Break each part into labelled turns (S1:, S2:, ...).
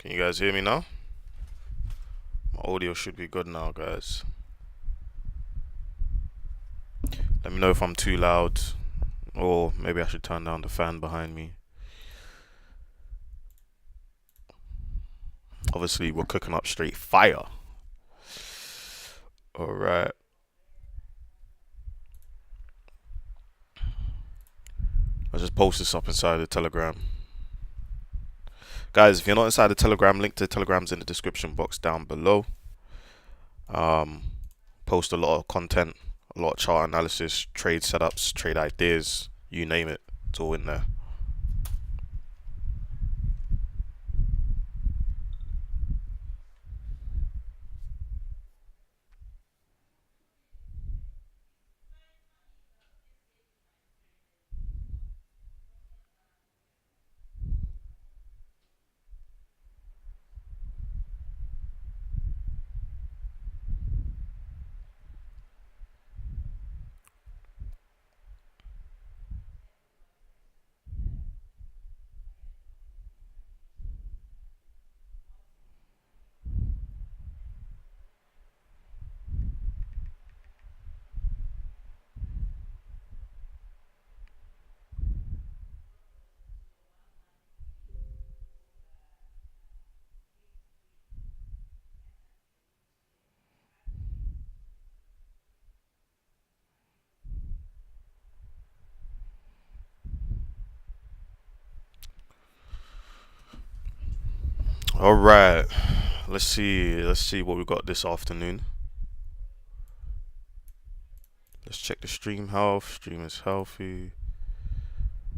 S1: Can you guys hear me now? My audio should be good now, guys. Let me know if I'm too loud, or maybe I should turn down the fan behind me. Obviously, we're cooking up straight fire. Alright. I just post this up inside the Telegram. Guys, if you're not inside the Telegram, link to the Telegram's in the description box down below. Post a lot of content, a lot of chart analysis, trade setups, trade ideas, you name it. It's all in there. Alright. Let's see what we got this afternoon. Let's check the stream health. Stream is healthy.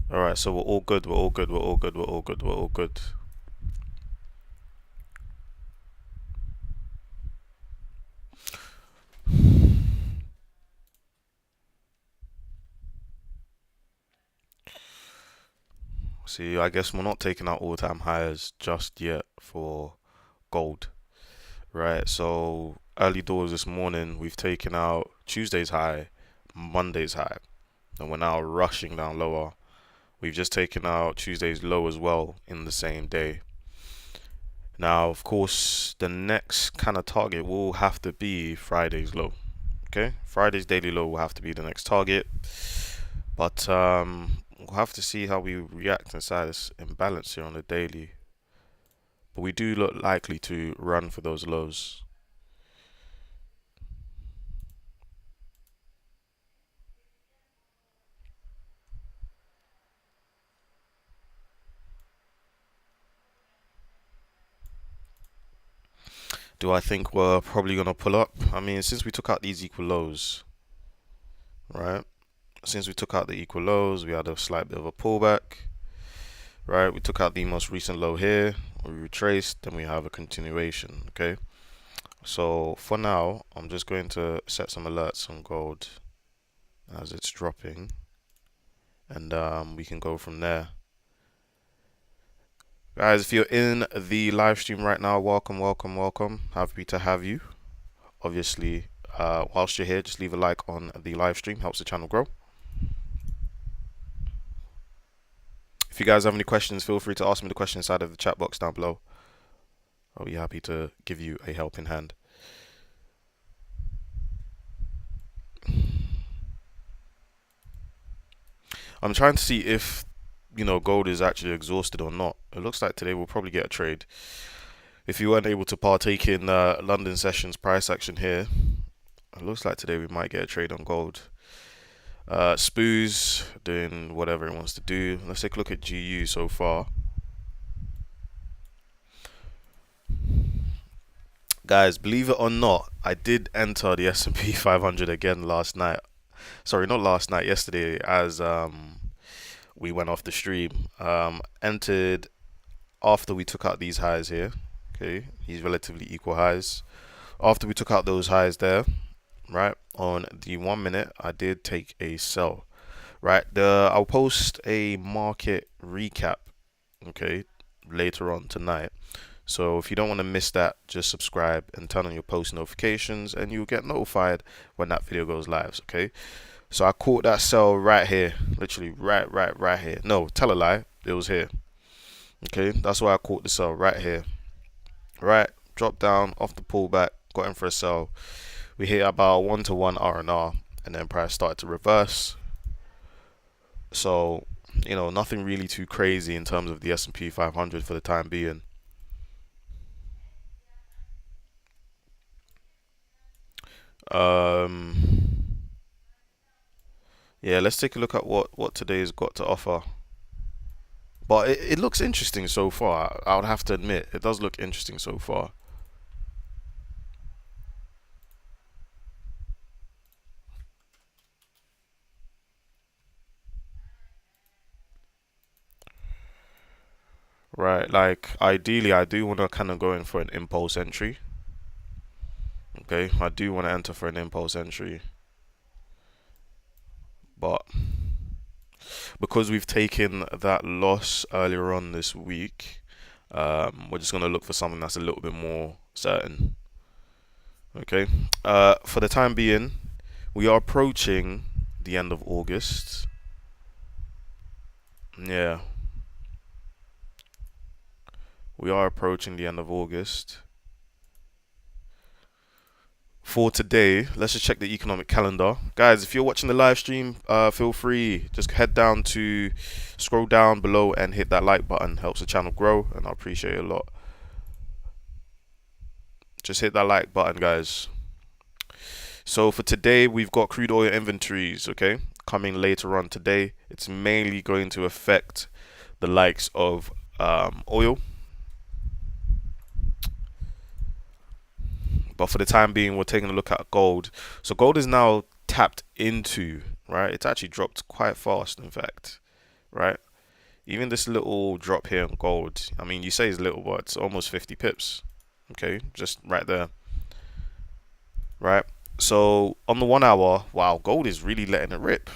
S1: Alright, so we're all good, we're all good, we're all good, we're all good, we're all good. See, I guess we're not taking out all-time highs just yet for gold. Right, so early doors this morning, we've taken out Tuesday's high, Monday's high, and we're now rushing down lower. We've just taken out Tuesday's low as well in the same day. Now, of course, the next kind of target will have to be Friday's low. Okay, Friday's daily low will have to be the next target, but we'll have to see how we react inside this imbalance here on the daily. But we do look likely to run for those lows. Do I think we're probably going to pull up? I mean, since we took out these equal lows, right? Since we took out the equal lows, we had a slight bit of a pullback, right? We took out the most recent low here, we retraced, then we have a continuation, okay? So for now, I'm just going to set some alerts on gold as it's dropping, and we can go from there. Guys, if you're in the live stream right now, welcome, welcome, welcome. Happy to have you. Obviously, whilst you're here, just leave a like on the live stream, helps the channel grow. If you guys have any questions, feel free to ask me the question inside of the chat box down below. I'll be happy to give you a helping hand. I'm trying to see if, you know, gold is actually exhausted or not. It looks like today we'll probably get a trade. If you weren't able to partake in London sessions price action here, it looks like today we might get a trade on gold. Spoos doing whatever it wants to do. Let's take a look at GU so far. Guys, believe it or not, I did enter the S&P 500 again last night. Sorry, not last night, yesterday, as we went off the stream. Entered after we took out these highs here. Okay, these relatively equal highs. After we took out those highs there, right, on the 1 minute, I did take a sell. Right, I'll post a market recap, okay, later on tonight. So if you don't want to miss that, just subscribe and turn on your post notifications, and you'll get notified when that video goes live. Okay. So I caught that sell right here, literally right here. No, tell a lie, it was here. Okay, that's why I caught the sell right here. right? Dropped down off the pullback, got in for a sell. We hit about 1-to-1 R&R, and then price started to reverse. So, nothing really too crazy in terms of the S&P 500 for the time being. Um, yeah, let's take a look at what today's got to offer. But it looks interesting so far. I would have to admit, it does look interesting so far. Right, like ideally, I do want to kind of go in for an impulse entry. Okay, I do want to enter for an impulse entry, but because we've taken that loss earlier on this week, we're just going to look for something that's a little bit more certain. Okay, for the time being, we are approaching the end of August. Yeah, we are approaching the end of August. For today, let's just check the economic calendar. Guys, if you're watching the live stream, feel free, just head down to, scroll down below and hit that like button. Helps the channel grow, and I appreciate it a lot. Just hit that like button, guys. So for today, we've got crude oil inventories, okay, coming later on today. It's mainly going to affect the likes of oil. But for the time being, we're taking a look at gold. So gold is now tapped into, right? It's actually dropped quite fast, in fact, right? Even this little drop here on gold, I mean, you say it's little, but it's almost 50 pips. Okay, just right there, right? So on the 1 hour, wow, gold is really letting it rip.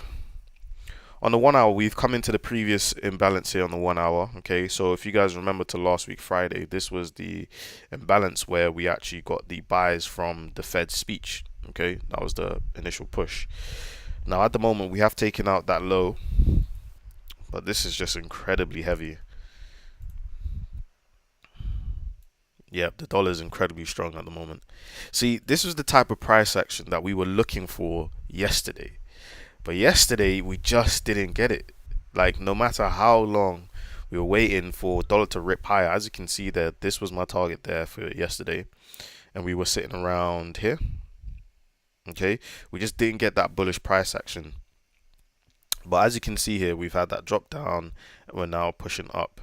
S1: On the 1 hour, we've come into the previous imbalance here on the 1 hour. Okay, so if you guys remember to last week Friday, this was the imbalance where we actually got the buys from the Fed's speech. Okay, that was the initial push. Now at the moment, we have taken out that low, but this is just incredibly heavy. Yeah, the dollar is incredibly strong at the moment. See, this was the type of price action that we were looking for yesterday. But yesterday we just didn't get it. Like no matter how long we were waiting for dollar to rip higher, as you can see there, this was my target there for yesterday, and we were sitting around here. Okay, we just didn't get that bullish price action. But as you can see here, we've had that drop down, and we're now pushing up.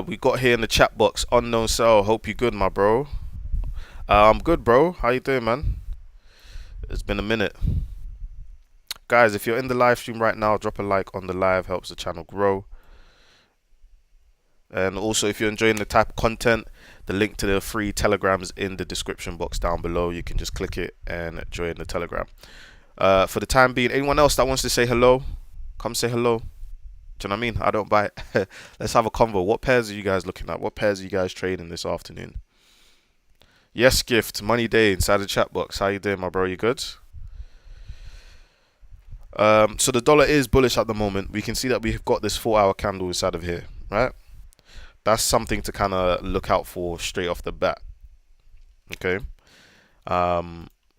S1: We got here in the chat box, unknown cell. Hope you good, my bro. I'm good, bro. How you doing, man? It's been a minute. Guys, if you're in the live stream right now, drop a like on the live, helps the channel grow. And also, if you're enjoying the type of content, the link to the free Telegram is in the description box down below. You can just click it and join the Telegram. For the time being, anyone else that wants to say hello, come say hello. Do you know what I mean? I don't bite. Let's have a convo. What pairs are you guys looking at? What pairs are you guys trading this afternoon? Yes, Gift, Money Day inside the chat box. How you doing, my bro? You good? So the dollar is bullish at the moment. We can see that we've got this 4 hour candle inside of here, right? That's something to kind of look out for straight off the bat. Okay.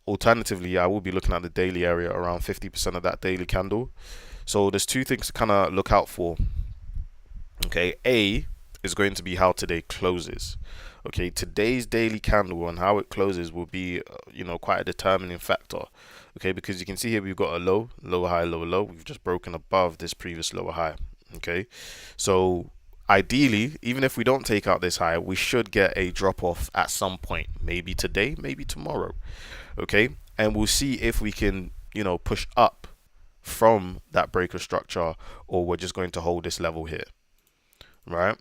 S1: Alternatively, I will be looking at the daily area around 50% of that daily candle. So there's two things to kind of look out for. Okay, A is going to be how today closes. Okay, today's daily candle and how it closes will be, quite a determining factor. Okay, because you can see here we've got a low, lower high, lower low. We've just broken above this previous lower high. Okay, so ideally, even if we don't take out this high, we should get a drop off at some point, maybe today, maybe tomorrow. Okay, and we'll see if we can, push up from that breaker structure, or we're just going to hold this level here, right?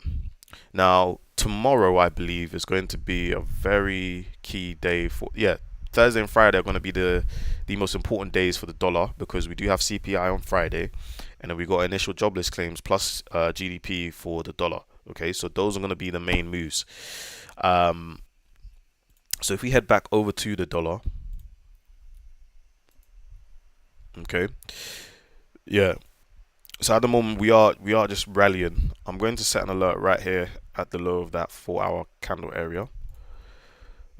S1: Now, tomorrow, I believe, is going to be a very key day for, Thursday and Friday are going to be the most important days for the dollar, because we do have CPI on Friday, and then we got initial jobless claims plus GDP for the dollar. Okay, so those are going to be the main moves. So if we head back over to the dollar, okay, yeah. So at the moment we are just rallying. I'm going to set an alert right here at the low of that 4 hour candle area.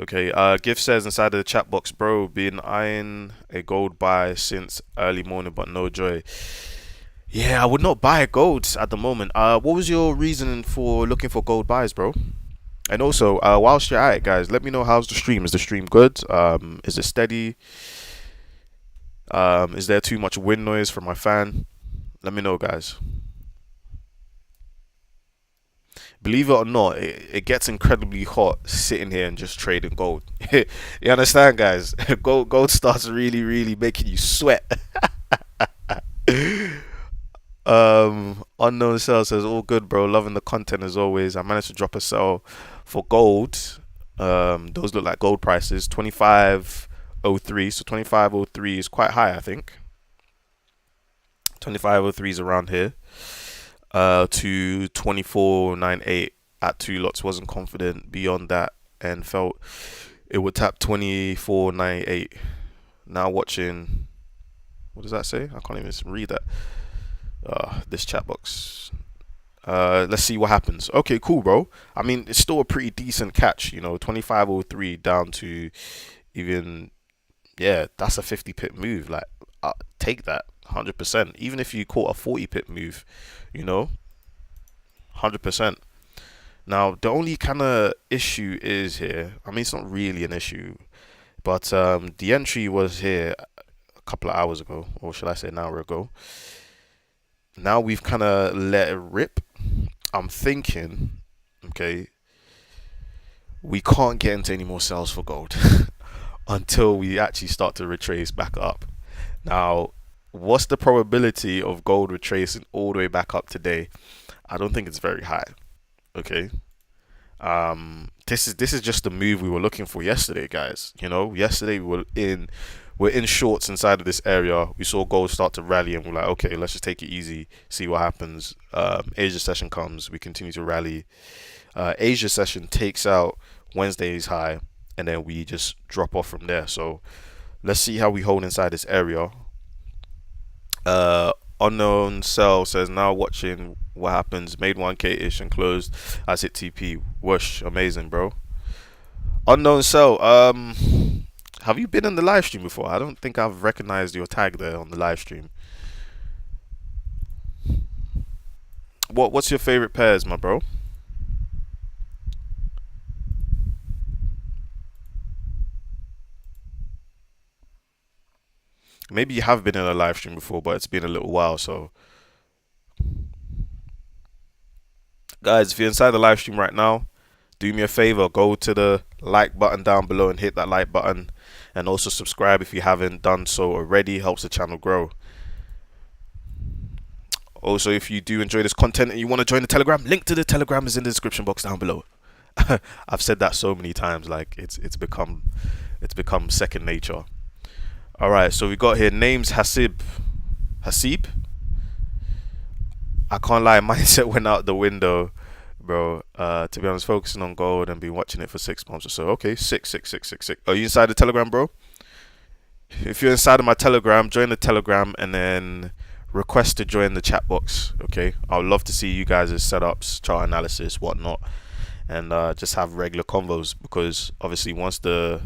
S1: Okay, Gift says inside of the chat box, bro, been eyeing a gold buy since early morning, but no joy. Yeah, I would not buy gold at the moment. What was your reason for looking for gold buys, bro? And also, whilst you're at it, guys, let me know how's the stream. Is the stream good? Is it steady? Is there too much wind noise from my fan? Let me know, guys. Believe it or not, it gets incredibly hot sitting here and just trading gold. You understand, guys? Gold starts really, really making you sweat. Unknown Cell says all good, bro. Loving the content as always. I managed to drop a sell for gold. Those look like gold prices. 25.03. So 25.03 is quite high, I think. 25.03 is around here. To 24.98 at two lots. Wasn't confident beyond that and felt it would tap 24.98. Now watching. What does that say? I can't even read that. This chat box. Let's see what happens. Okay, cool, bro. I mean, it's still a pretty decent catch, 25.03 down to even, yeah, that's a 50 pip move. Like, take that 100%. Even if you caught a 40 pip move, 100%. Now, the only kind of issue is here. I mean, it's not really an issue, but the entry was here a couple of hours ago, or should I say an hour ago. Now we've kind of let it rip. I'm thinking, okay, we can't get into any more sales for gold until we actually start to retrace back up. Now, what's the probability of gold retracing all the way back up today? I don't think it's very high. Okay. This is just the move we were looking for yesterday, guys. Yesterday we're in shorts inside of this area. We saw gold start to rally, and we're like, okay, let's just take it easy, see what happens. Asia session comes, we continue to rally. Asia session takes out Wednesday's high, and then we just drop off from there. So let's see how we hold inside this area. Unknown Cell says now watching what happens. Made 1K ish and closed as it TP. Whoosh, amazing, bro. Unknown Cell, have you been in the live stream before? I don't think I've recognized your tag there on the live stream. What's your favorite pairs, my bro? Maybe you have been in a live stream before, but it's been a little while. So, guys, if you're inside the live stream right now, do me a favor, go to the like button down below and hit that like button, and also subscribe if you haven't done so already. Helps the channel grow. Also, if you do enjoy this content and you want to join the Telegram, link to the Telegram is in the description box down below. I've said that so many times, like it's become second nature. All right, so we got here names Hasib. I can't lie, mindset went out the window, bro. To be honest, focusing on gold and been watching it for 6 months or so. Okay, six. Are you inside the Telegram, bro? If you're inside of my Telegram, join the Telegram and then request to join the chat box. Okay, I would love to see you guys' setups, chart analysis, whatnot, and just have regular convos, because obviously once the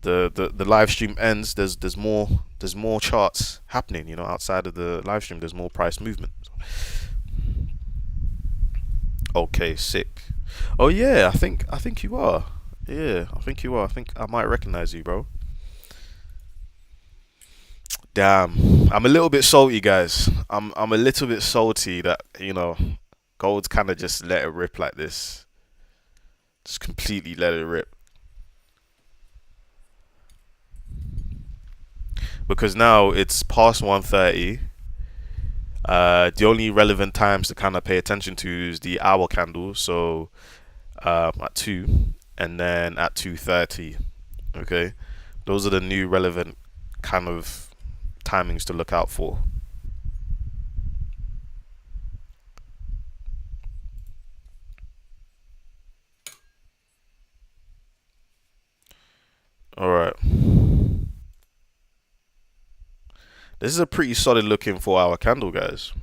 S1: live stream ends, there's more charts happening. Outside of the live stream, there's more price movement. Okay, sick. Oh yeah, I think you are. Yeah, I think you are. I think I might recognize you, bro. Damn, I'm a little bit salty, guys. I'm a little bit salty that gold's kind of just let it rip like this. Just completely let it rip. Because now it's past 1:30. The only relevant times to kind of pay attention to is the hour candle. So at 2 and then at 2:30. Okay, those are the new relevant kind of timings to look out for. All right. This is a pretty solid looking 4 hour candle, guys.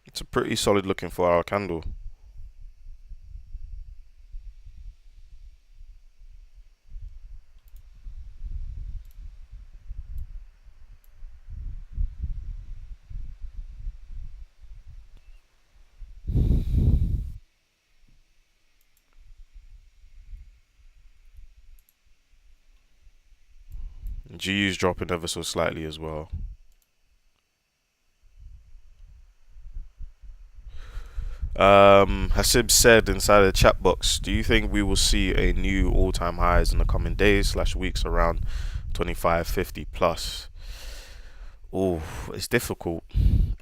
S1: It's a pretty solid looking 4 hour candle. GU's dropping ever so slightly as well. Hasib said inside the chat box, do you think we will see a new all-time highs in the coming days / weeks around 25.50 plus? Oh, it's difficult.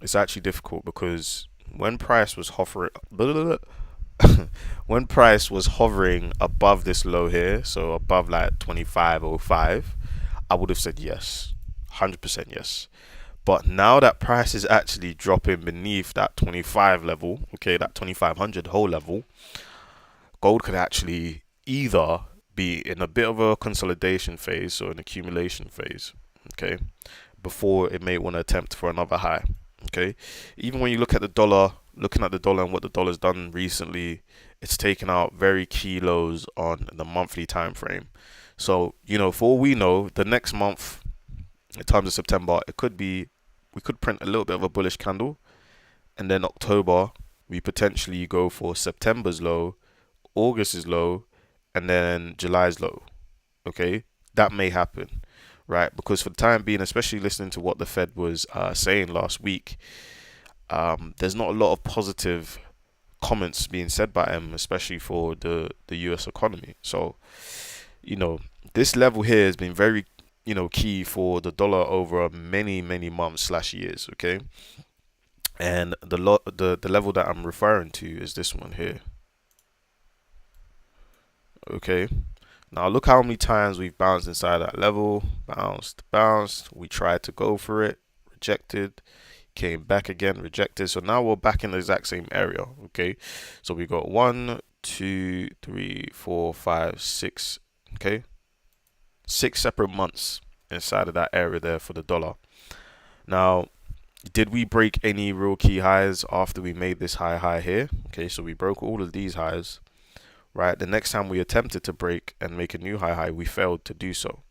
S1: It's actually difficult because when price was hovering, when price was hovering above this low here, so above like 25.05, I would have said yes, 100% yes. But now that price is actually dropping beneath that 25 level, okay, that 2500 whole level, gold could actually either be in a bit of a consolidation phase or an accumulation phase, okay, before it may want to attempt for another high, okay. Even when you look at the dollar, looking at the dollar and what the dollar's done recently, it's taken out very key lows on the monthly time frame. So, for all we know, the next month, in terms of September, it could be, we could print a little bit of a bullish candle, and then October, we potentially go for September's low, August's low, and then July's low. Okay, that may happen, right? Because for the time being, especially listening to what the Fed was saying last week, there's not a lot of positive comments being said by him, especially for the US economy. So, this level here has been very, key for the dollar over many months / years. Okay, and the level that I'm referring to is this one here. Okay, now look how many times we've bounced inside that level, bounced. We tried to go for it, rejected, came back again, rejected. So now we're back in the exact same area. Okay, so we got 1, 2, 3, 4, 5, 6. Okay, 6 separate months inside of that area there for the dollar. Now, did we break any real key highs after we made this high here? Okay, so we broke all of these highs, right? The next time we attempted to break and make a new high, we failed to do so.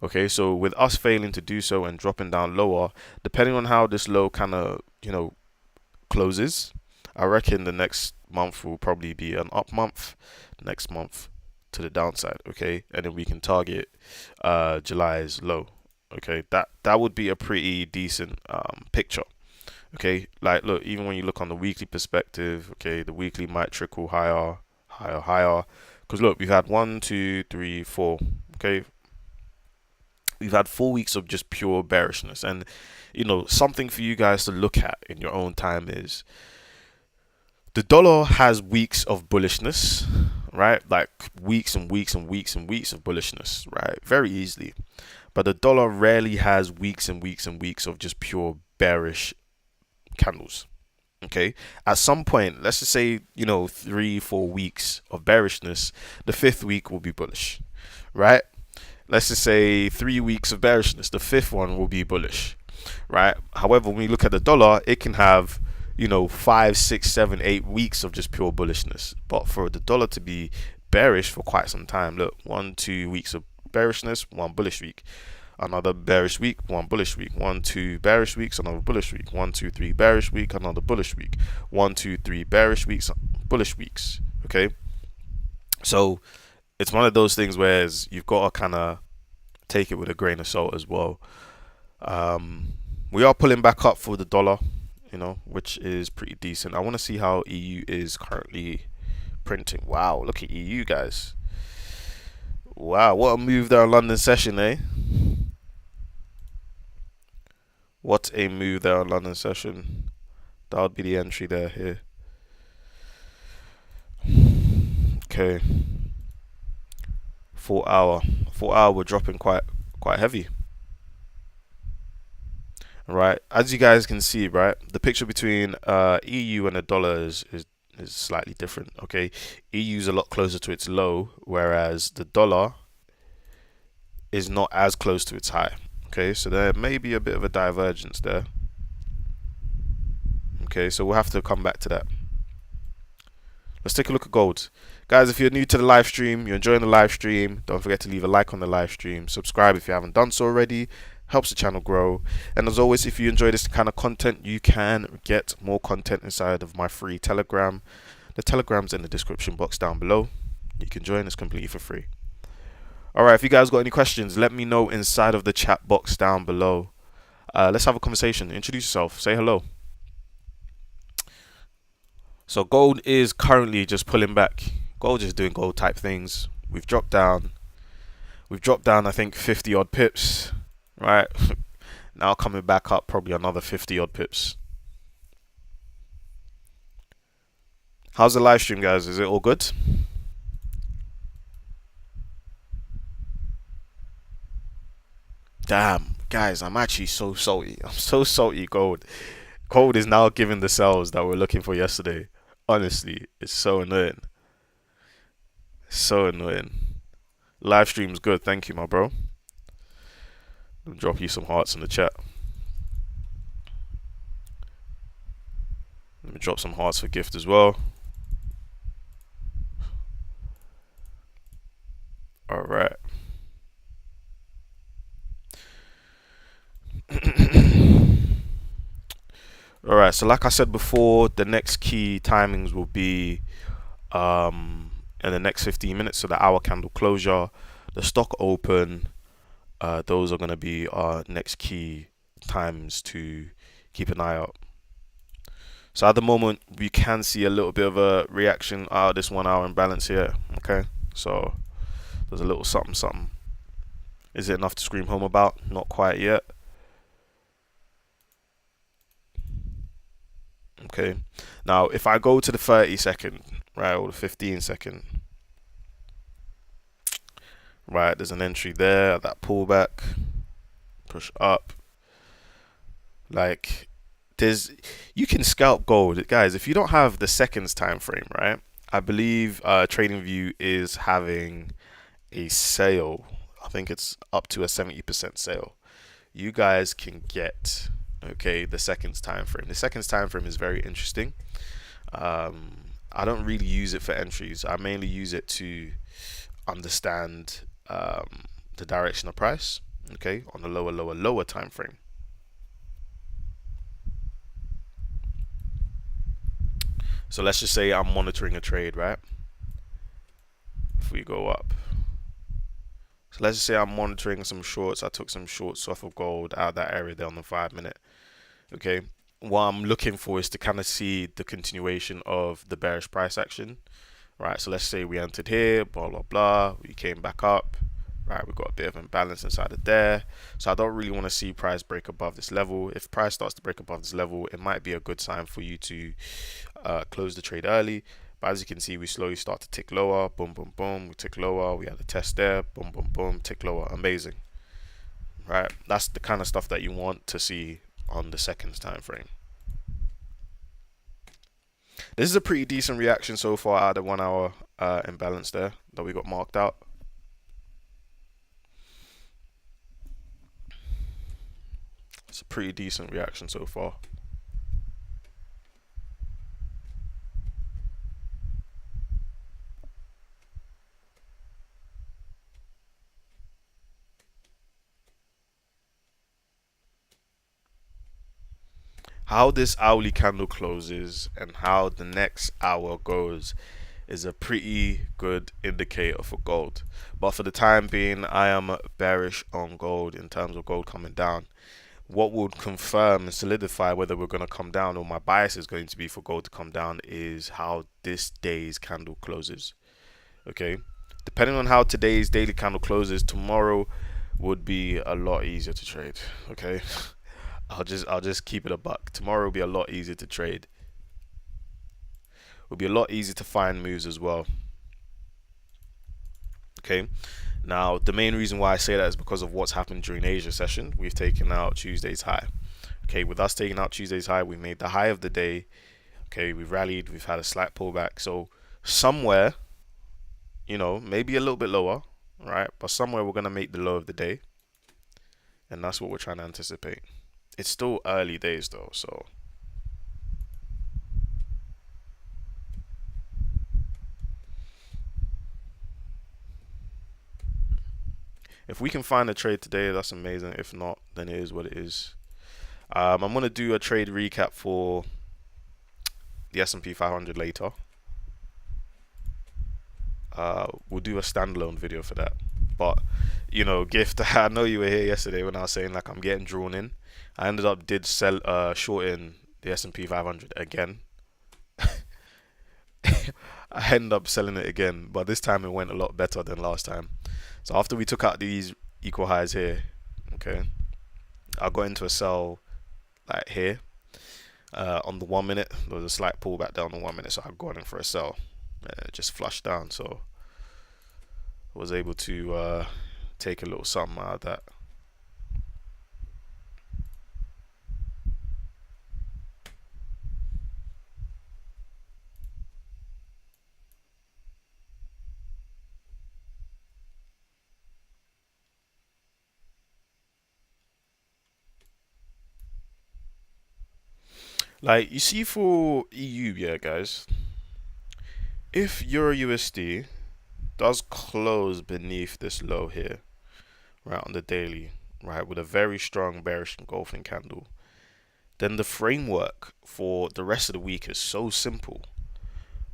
S1: Okay, so with us failing to do so and dropping down lower, depending on how this low kind of, closes, I reckon the next month will probably be an up month, next month to the downside, okay? And then we can target July's low. Okay, that would be a pretty decent picture. Okay, like look, even when you look on the weekly perspective, okay, the weekly might trickle higher, because look, we've had 1, 2, 3, 4. Okay, we've had 4 weeks of just pure bearishness, and something for you guys to look at in your own time is the dollar has weeks of bullishness, right? Like weeks and weeks and weeks and weeks of bullishness, right? Very easily. But the dollar rarely has weeks and weeks and weeks of just pure bearish candles. Okay. At some point, let's just say, 3, 4 weeks of bearishness, the 5th week will be bullish, right? Let's just say 3 weeks of bearishness, the 5th one will be bullish, right? However, when we look at the dollar, it can have 5, 6, 7, 8 weeks of just pure bullishness. But for the dollar to be bearish for quite some time, look, 1, 2 weeks of bearishness, 1 bullish week, another bearish week, 1 bullish week, 1, 2 bearish weeks, another bullish week, 1, 2, 3 bearish week, another bullish week, 1, 2, 3 bearish weeks, bullish weeks. Okay, so it's one of those things where you've got to kind of take it with a grain of salt as well. We are pulling back up for the dollar, which is pretty decent. I want to see how EU is currently printing. Wow, look at EU, guys. Wow, what a move there on London session, eh? What a move there on London session. That would be the entry there here. Okay. 4 hour. 4 hour, we're dropping quite heavy. Right, as you guys can see, right, the picture between EU and the dollar is is slightly different. Okay, EU is a lot closer to its low, whereas the dollar is not as close to its high. Okay, so there may be a bit of a divergence there. Okay, so we'll have to come back to that. Let's take a look at gold. Guys, if you're new to the live stream, you're enjoying the live stream, don't forget to leave a like on the live stream. Subscribe if you haven't done so already. Helps the channel grow. And as always, if you enjoy this kind of content, you can get more content inside of my free Telegram. The Telegram's in the description box down below. You can join, it's completely for free. Alright, if you guys got any questions, let me know inside of the chat box down below. Let's have a conversation. Introduce yourself. Say hello. So gold is currently just pulling back. Gold is doing gold type things. We've dropped down. I think 50 odd pips. Right. Now coming back up probably another 50 odd pips. How's the live stream, guys? Is it all good? Damn, guys, I'm actually so salty. I'm so salty, gold. Gold is now giving the sales that we're looking for yesterday. Honestly, it's so annoying. So annoying. Live stream's good. Thank you, my bro. I'll drop you some hearts in the chat. Let me drop some hearts for gift as well. All right. All right. So like I said before, the next key timings will be in the next 15 minutes. So the hour candle closure, the stock open. Those are going to be our next key times to keep an eye out. So at the moment, we can see a little bit of a reaction out of this 1 hour imbalance here. Okay, so there's a little something, something. Is it enough to scream home about? Not quite yet. Okay, now if I go to the 30-second, right, or the 15-second, right, there's an entry there, that pullback, push up. Like, you can scalp gold, guys. If you don't have the seconds time frame, right, I believe TradingView is having a sale. I think it's up to a 70% sale. You guys can get, okay, the seconds time frame. The seconds time frame is very interesting. I don't really use it for entries. I mainly use it to understand the direction of price, okay, on the lower time frame. So let's just say I'm monitoring a trade, right? If we go up, so let's just say I'm monitoring some shorts. I took some shorts off of gold out of that area there on the 5-minute. Okay, what I'm looking for is to kind of see the continuation of the bearish price action, right? So let's say we entered here, blah blah blah, we came back up, right? We got a bit of imbalance inside of there, so I don't really want to see price break above this level. If price starts to break above this level, it might be a good sign for you to close the trade early. But as you can see, we slowly start to tick lower. Boom, boom, boom. We tick lower. We had a test there. Boom, boom, boom. Tick lower. Amazing. Right? That's the kind of stuff that you want to see on the seconds time frame. This is a pretty decent reaction so far out of the 1 hour imbalance there that we got marked out. It's a pretty decent reaction so far. How this hourly candle closes and how the next hour goes is a pretty good indicator for gold. But for the time being, I am bearish on gold in terms of gold coming down. What would confirm and solidify whether we're going to come down or my bias is going to be for gold to come down is how this day's candle closes. Okay, depending on how today's daily candle closes, tomorrow would be a lot easier to trade. Okay. I'll just keep it a buck. Tomorrow will be a lot easier to trade. It'll be a lot easier to find moves as well. Okay. Now, the main reason why I say that is because of what's happened during Asia session. We've taken out Tuesday's high. Okay, with us taking out Tuesday's high, we made the high of the day Okay, we've rallied, we've had a slight pullback. So somewhere, maybe a little bit lower, right? But somewhere we're gonna make the low of the day, and that's what we're trying to anticipate. It's still early days though, so if we can find a trade today, that's amazing. If not, then it is what it is. I'm gonna do a trade recap for the S&P 500 later. We'll do a standalone video for that. But Gift, I know you were here yesterday when I was saying like I'm getting drawn in. I ended up short in the S&P 500 again. I ended up selling it again, but this time it went a lot better than last time. So after we took out these equal highs here, okay, I got into a sell like here on the 1 minute. There was a slight pullback down on 1 minute, so I got in for a sell. It just flushed down, so I was able to take a little something out of that. Like you see for EU, yeah, guys. If Euro USD does close beneath this low here, right on the daily, right, with a very strong bearish engulfing candle, then the framework for the rest of the week is so simple.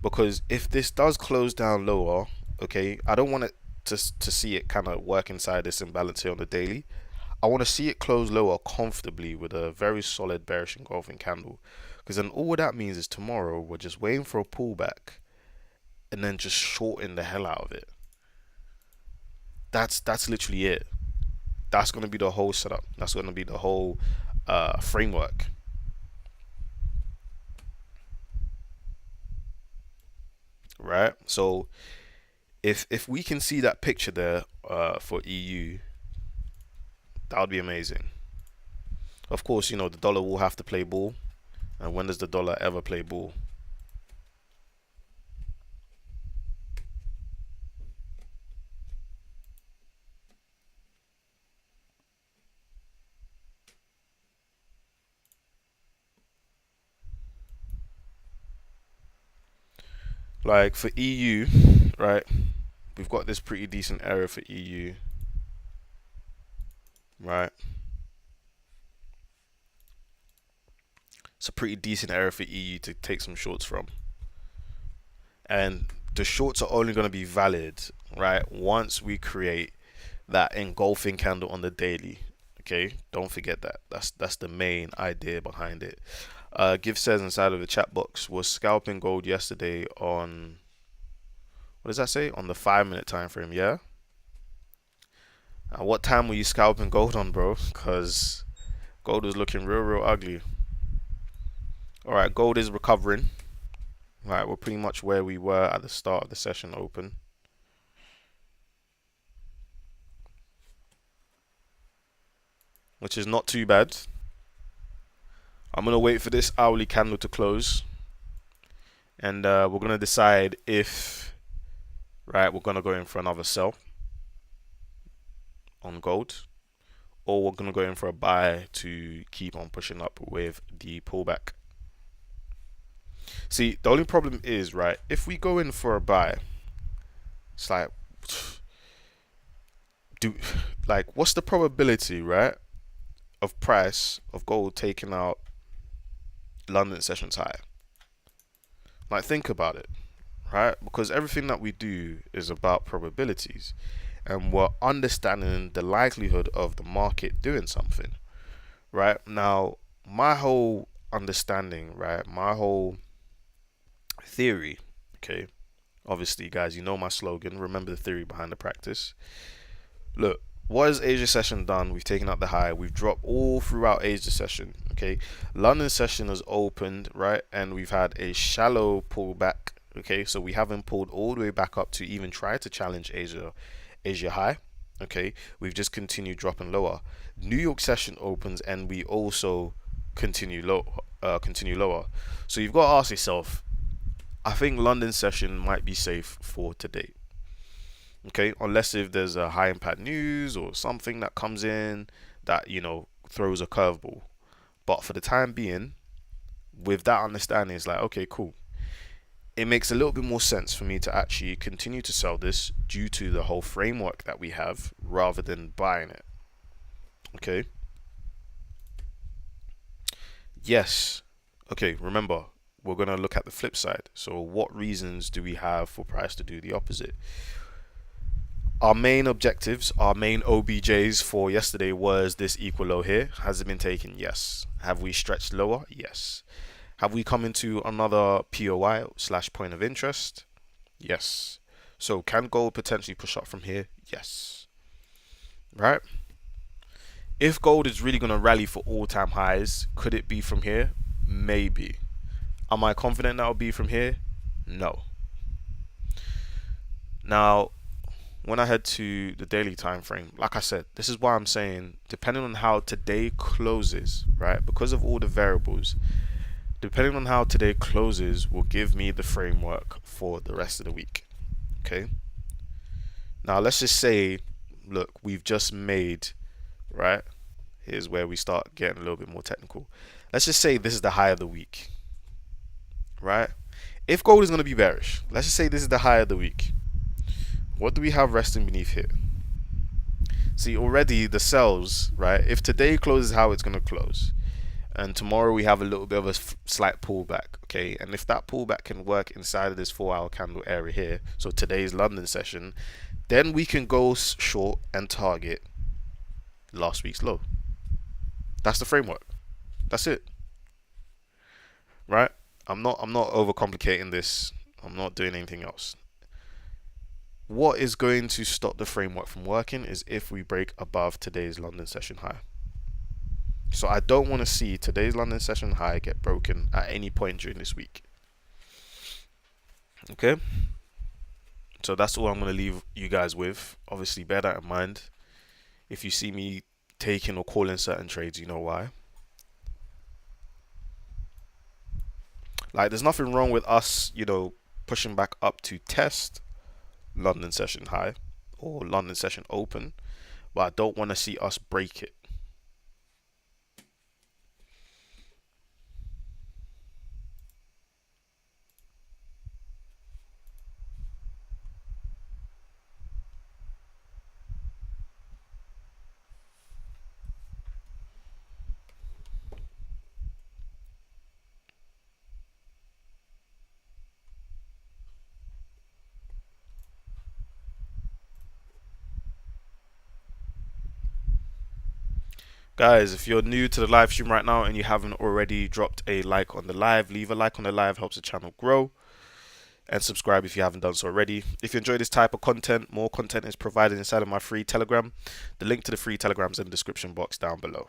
S1: Because if this does close down lower, okay, I don't want it to see it kind of work inside this imbalance here on the daily. I want to see it close lower comfortably with a very solid bearish engulfing candle. Because then all that means is tomorrow we're just waiting for a pullback and then just shorting the hell out of it. That's literally it. That's going to be the whole setup. That's going to be the whole framework. Right? So if we can see that picture there for EU, that would be amazing. Of course, the dollar will have to play ball. And when does the dollar ever play ball? Like for EU, right? We've got this pretty decent area for EU, right? It's a pretty decent area for EU to take some shorts from. And the shorts are only going to be valid, right, once we create that engulfing candle on the daily. Okay, don't forget that. That's the main idea behind it. Give says inside of the chat box, was scalping gold yesterday on, what does that say? On the 5 minute time frame, yeah? What time were you scalping gold on, bro? Because gold was looking real ugly. Alright, gold is recovering. Right, we're pretty much where we were at the start of the session open. Which is not too bad. I'm going to wait for this hourly candle to close. And we're going to decide if, right, we're going to go in for another sell on gold. Or we're going to go in for a buy to keep on pushing up with the pullback. See, the only problem is, right, if we go in for a buy, it's like, what's the probability, right, of price of gold taking out London sessions high? Like, think about it, right? Because everything that we do is about probabilities, and we're understanding the likelihood of the market doing something, right? Now, my whole understanding, right, my whole theory, okay, obviously, guys, you know my slogan, remember the theory behind the practice. Look, what has Asia session done? We've taken out the high, we've dropped all throughout Asia session, okay? London session has opened, right, and we've had a shallow pullback, okay? So we haven't pulled all the way back up to even try to challenge Asia high, okay? We've just continued dropping lower. New York session opens and we also continue continue lower. So you've got to ask yourself, I think London session might be safe for today. Okay, unless if there's a high impact news or something that comes in that, throws a curveball. But for the time being, with that understanding, it's like, okay, cool. It makes a little bit more sense for me to actually continue to sell this due to the whole framework that we have rather than buying it. Okay. Yes. Okay, remember, we're going to look at the flip side. So what reasons do we have for price to do the opposite? Our main objectives, our main OBJs for yesterday was this equal low here. Has it been taken? Yes. Have we stretched lower? Yes. Have we come into another POI / point of interest? Yes. So can gold potentially push up from here? Yes. Right? If gold is really going to rally for all-time highs, could it be from here? Maybe. Am I confident that will be from here? No. Now, when I head to the daily time frame, like I said, this is why I'm saying, depending on how today closes, right? Because of all the variables, depending on how today closes will give me the framework for the rest of the week. Okay. Now let's just say, look, we've just made, right? Here's where we start getting a little bit more technical. Let's just say this is the high of the week, right? If gold is going to be bearish, let's just say this is the high of the week. What do we have resting beneath here? See, already the sells, right? If today closes how it's going to close, and tomorrow we have a little bit of a slight pullback, okay? And if that pullback can work inside of this 4-hour candle area here, so today's London session, then we can go short and target last week's low. That's the framework. That's it. Right? I'm not overcomplicating this. I'm not doing anything else. What is going to stop the framework from working is if we break above today's London session high. So I don't want to see today's London session high get broken at any point during this week. Okay? So that's all I'm going to leave you guys with. Obviously, bear that in mind. If you see me taking or calling certain trades, you know why. Like, there's nothing wrong with us, pushing back up to test London session high or London session open, but I don't want to see us break it. Guys, if you're new to the live stream right now and you haven't already dropped a like on the live, leave a like on the live, helps the channel grow. And subscribe if you haven't done so already. If you enjoy this type of content, more content is provided inside of my free Telegram. The link to the free Telegram is in the description box down below.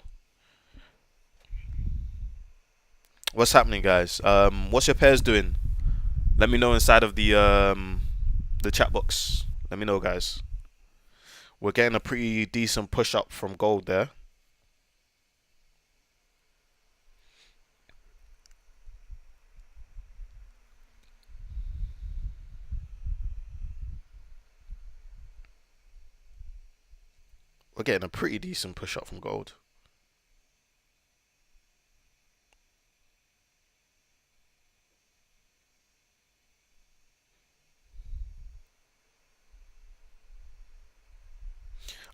S1: What's happening, guys? What's your pairs doing? Let me know inside of the chat box. Let me know, guys. We're getting a pretty decent push up from gold there. We're getting a pretty decent push up from gold.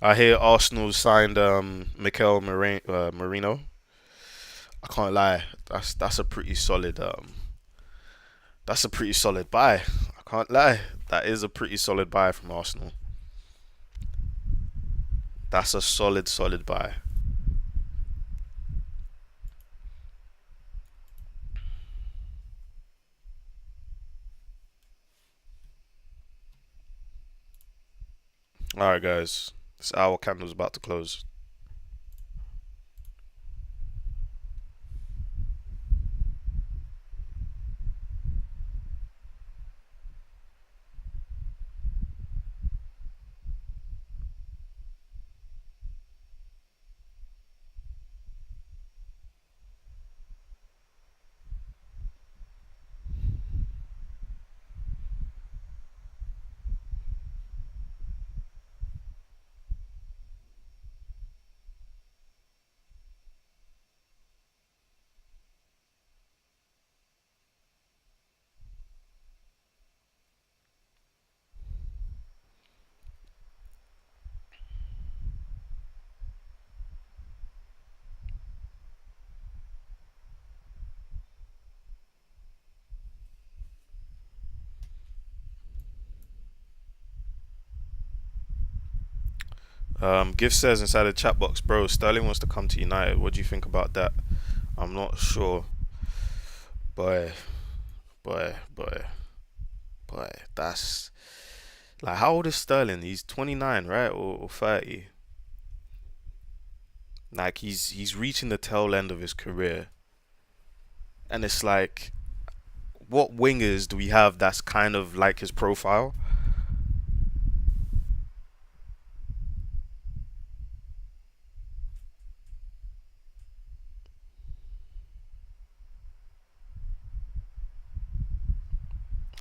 S1: I hear Arsenal signed Mikel Merino. I can't lie, that's a pretty solid buy. I can't lie, that is a pretty solid buy from Arsenal. That's a solid buy. Alright, guys. This hour candle is about to close. Gift says inside the chat box, bro, Sterling wants to come to United. What do you think about that? I'm not sure. Boy, boy, boy, boy. That's like, how old is Sterling? He's 29, right? Or 30. Like he's reaching the tail end of his career. And it's like, what wingers do we have that's kind of like his profile?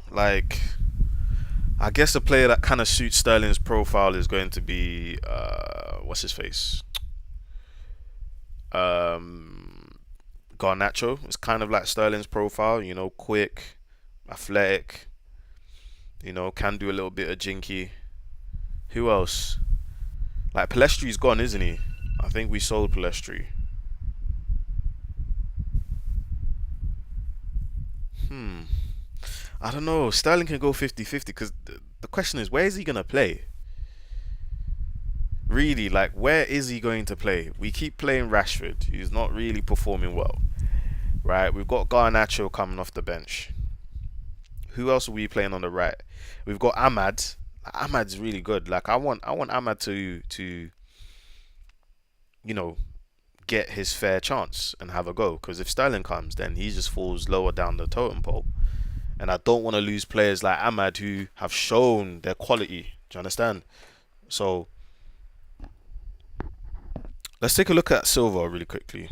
S1: Like, I guess a player that kind of suits Sterling's profile is going to be what's his face? Um, Garnacho. It's kind of like Sterling's profile. You know, quick, athletic. You know, can do a little bit of jinky. Who else? Like Palestri's gone, isn't he? I think we sold Palestri. Hmm. I don't know. Sterling can go 50-50 because the question is, where is he going to play? Really, like, where is he going to play? We keep playing Rashford, who's not really performing well, right? We've got Garnacho coming off the bench. Who else are we playing on the right? We've got Ahmad. Ahmad's really good. Like, I want Ahmad to you know get his fair chance and have a go. Because if Sterling comes, then he just falls lower down the totem pole. And I don't want to lose players like Ahmad who have shown their quality. Do you understand? So let's take a look at Silva really quickly.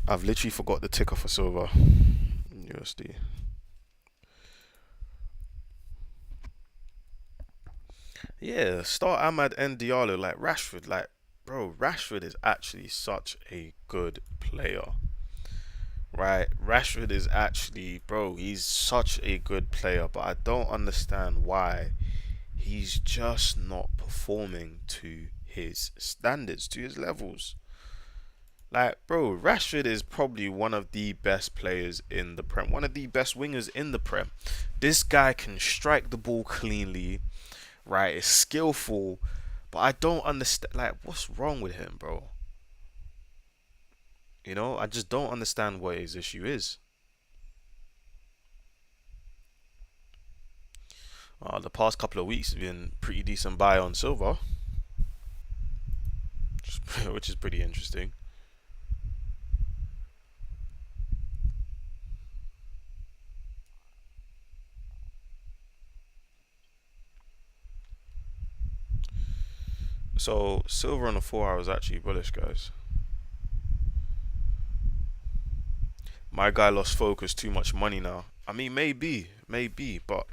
S1: I've literally forgot the ticker for Silva. USD. Yeah, start Ahmad and Diallo like Rashford. Like, bro, Rashford is actually such a good player. Right? Rashford is actually, bro, he's such a good player, but I don't understand why he's just not performing to his standards, to his levels. Like, bro, Rashford is probably one of the best players in the Prem, one of the best wingers in the Prem. This guy can strike the ball cleanly, right? Is skillful, but I don't understand. Like, what's wrong with him, bro? You know, I just don't understand what his issue is. The past couple of weeks have been pretty decent buy on Silver, which is pretty interesting. So Silver on the 4 hour is actually bullish, guys. My guy lost focus, too much money now. I mean, maybe, but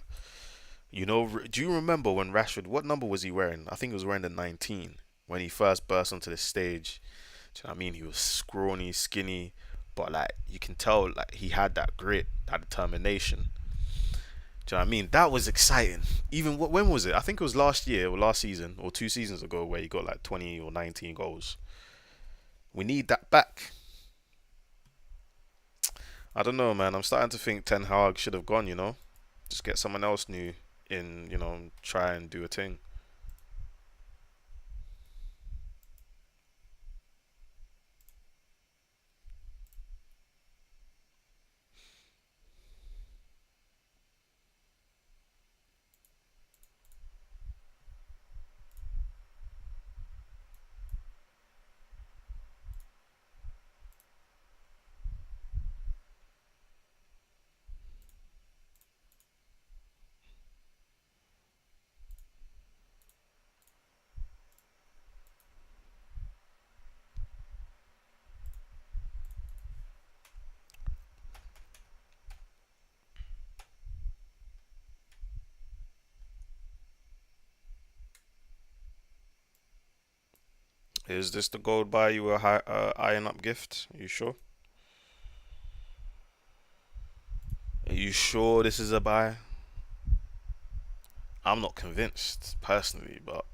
S1: you know, do you remember when Rashford? What number was he wearing? I think he was wearing the 19 when he first burst onto the stage. Do you know what I mean? He was scrawny, skinny, but like you can tell, like he had that grit, that determination. Do you know what I mean? That was exciting. Even when was it? I think it was last year or last season or 2 seasons ago where he got like 20 or 19 goals. We need that back. I don't know, man. I'm starting to think Ten Hag should have gone. Just get someone else new in. Try and do a thing. Is this the gold buy you were eyeing up gift? Are you sure? Are you sure this is a buy? I'm not convinced personally, but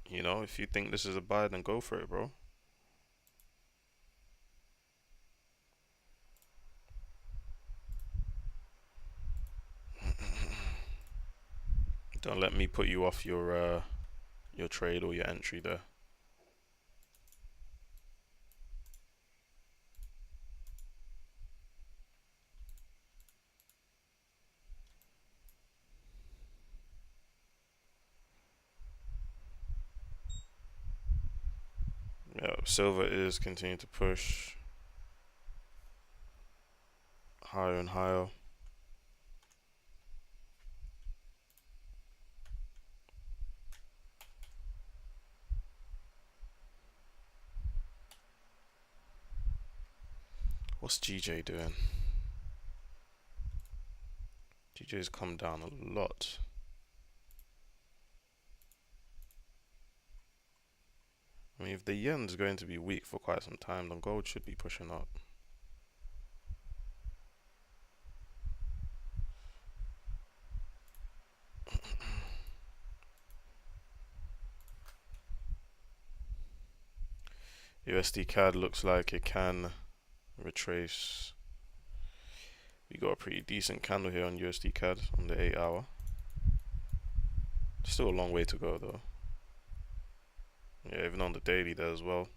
S1: if you think this is a buy, then go for it, bro. Don't let me put you off your trade or your entry there. Yeah, silver is continuing to push higher and higher. What's GJ doing? GJ's come down a lot. I mean, if the yen's going to be weak for quite some time, then gold should be pushing up. USD CAD looks like it can retrace. We got a pretty decent candle here on USD CAD on the 8 hour. Still a long way to go though. Yeah, even on the daily there as well.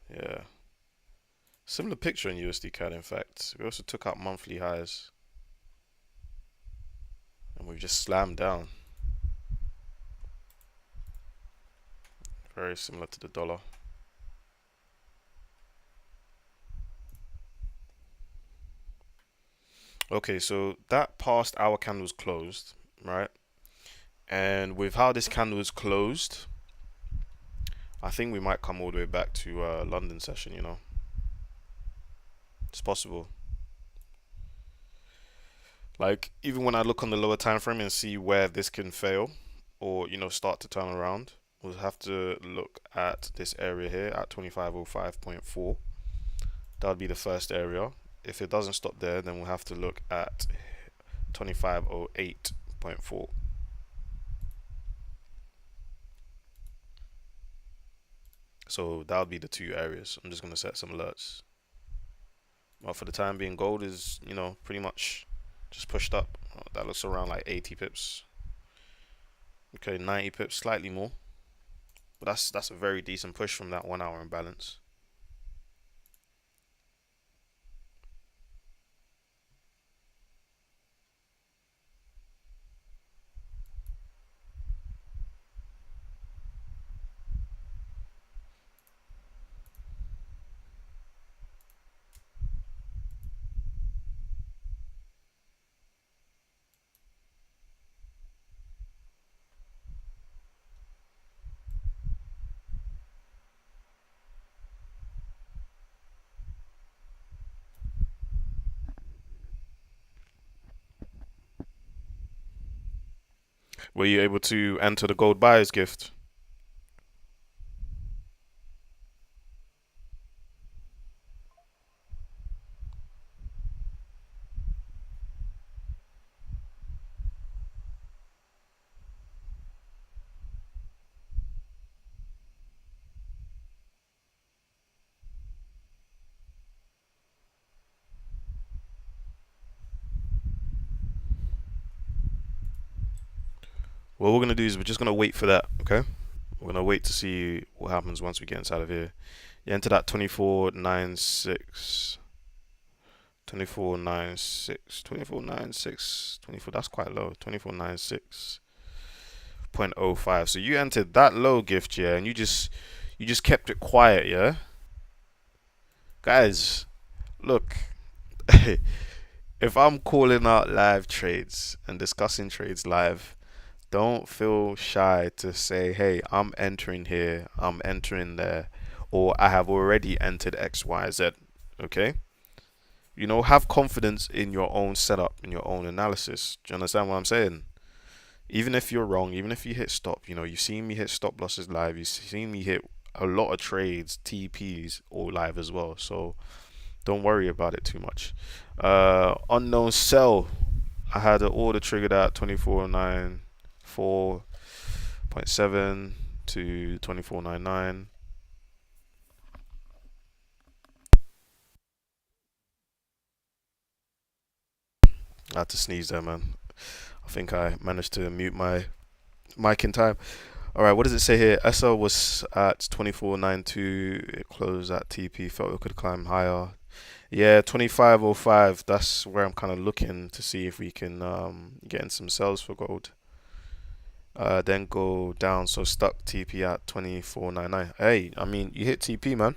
S1: Yeah. Similar picture in USD CAD in fact. We also took out monthly highs. And we've just slammed down. Very similar to the dollar. Okay, so that past hour candle was closed, right? And with how this candle is closed, I think we might come all the way back to London session, you know. It's possible. Like, even when I look on the lower time frame and see where this can fail or, you know, start to turn around, we'll have to look at this area here at 2505.4. That would be the first area. If it doesn't stop there, then we'll have to look at 2508.4. So that would be the two areas. I'm just going to set some alerts. Well, for the time being, gold is, you know, pretty much just pushed up. That looks around like 80 pips. Okay, 90 pips, slightly more. But that's a very decent push from that 1 hour imbalance. Were you able to enter the gold buyer's gift? What we're gonna do is we're just gonna wait for that, okay? We're gonna wait to see what happens once we get inside of here. You enter that 2496, 2496, 2496, 24. That's quite low. 2496.05. So you entered that low gift, yeah, and you just kept it quiet, yeah. Guys, look, if I'm calling out live trades and discussing trades live, don't feel shy to say, hey, I'm entering here, I'm entering there, or I have already entered X, Y, Z. Okay? You know, have confidence in your own setup, in your own analysis. Do you understand what I'm saying? Even if you're wrong, even if you hit stop, you know, you've seen me hit stop losses live, you've seen me hit a lot of trades, TPs, all live as well. So don't worry about it too much. Unknown sell. I had an order triggered at 2494.7 to 2499. I had to sneeze there, man. I think I managed to mute my mic in time. All right, what does it say here? SL was at 24.92. It closed at TP. Felt it could climb higher. Yeah, 25.05. That's where I'm kind of looking to see if we can get in some sales for gold. Then go down. So stuck TP at 24.99. Hey, I mean, you hit TP, man.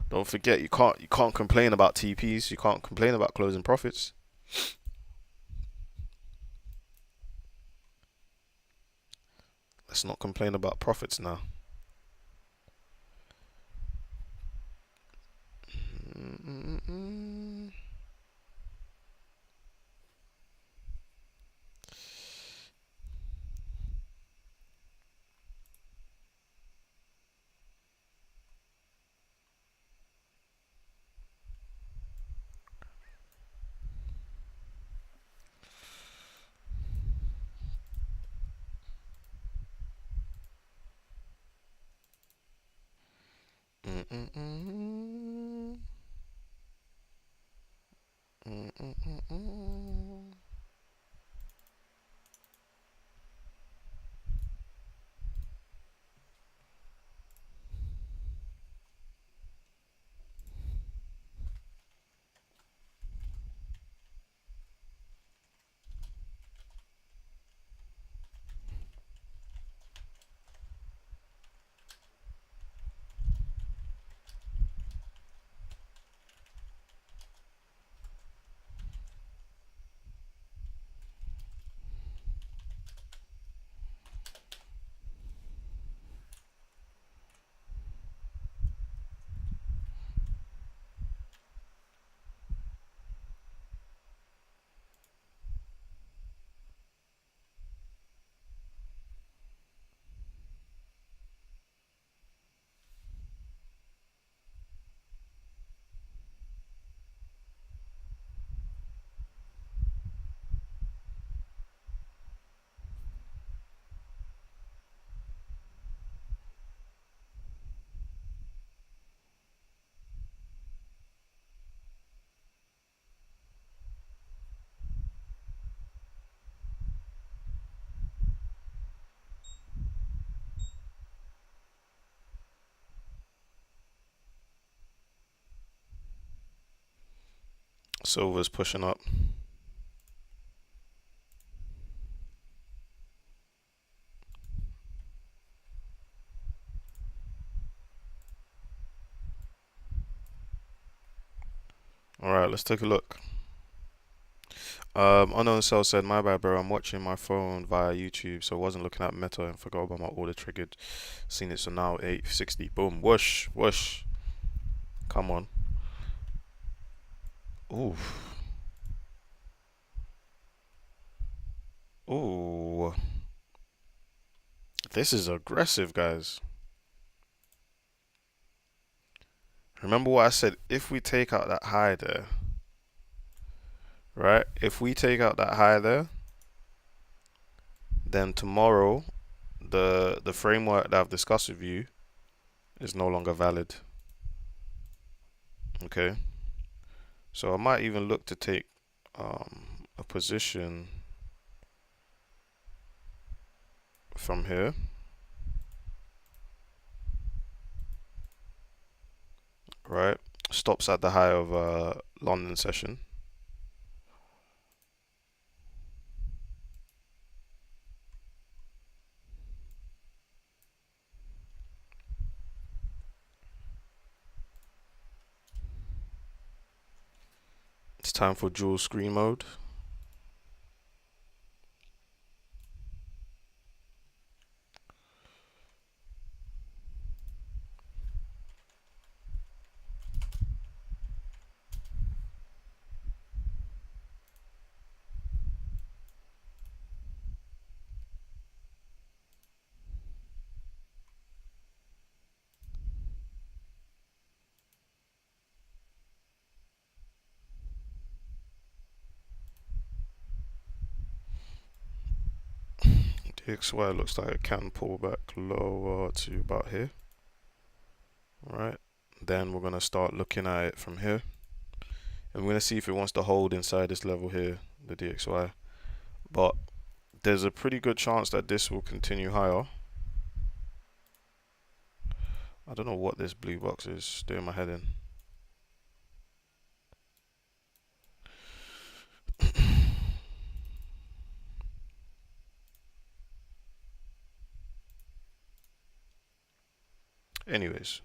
S1: Don't forget, you can't complain about TPs. You can't complain about closing profits. Let's not complain about profits now. Mm-mm-mm. Mm-mm-mm. Mm-mm-mm. Silver's pushing up. All right, let's take a look. Unknown Cell said, "My bad, bro. I'm watching my phone via YouTube, so I wasn't looking at Meta and forgot about my order triggered. Seen it, so now 860. Boom, whoosh, whoosh. Come on. Ooh, ooh. This is aggressive, guys. Remember what I said? If we take out that high there, right? If we take out that high there, then tomorrow the framework that I've discussed with you is no longer valid. Okay, so I might even look to take a position from here, right? Stops at the high of London session. It's time for dual screen mode. DXY looks like it can pull back lower to about here. Right, then we're gonna start looking at it from here. And we're gonna see if it wants to hold inside this level here, the DXY. But there's a pretty good chance that this will continue higher. I don't know what this blue box is doing my head in. Anyways,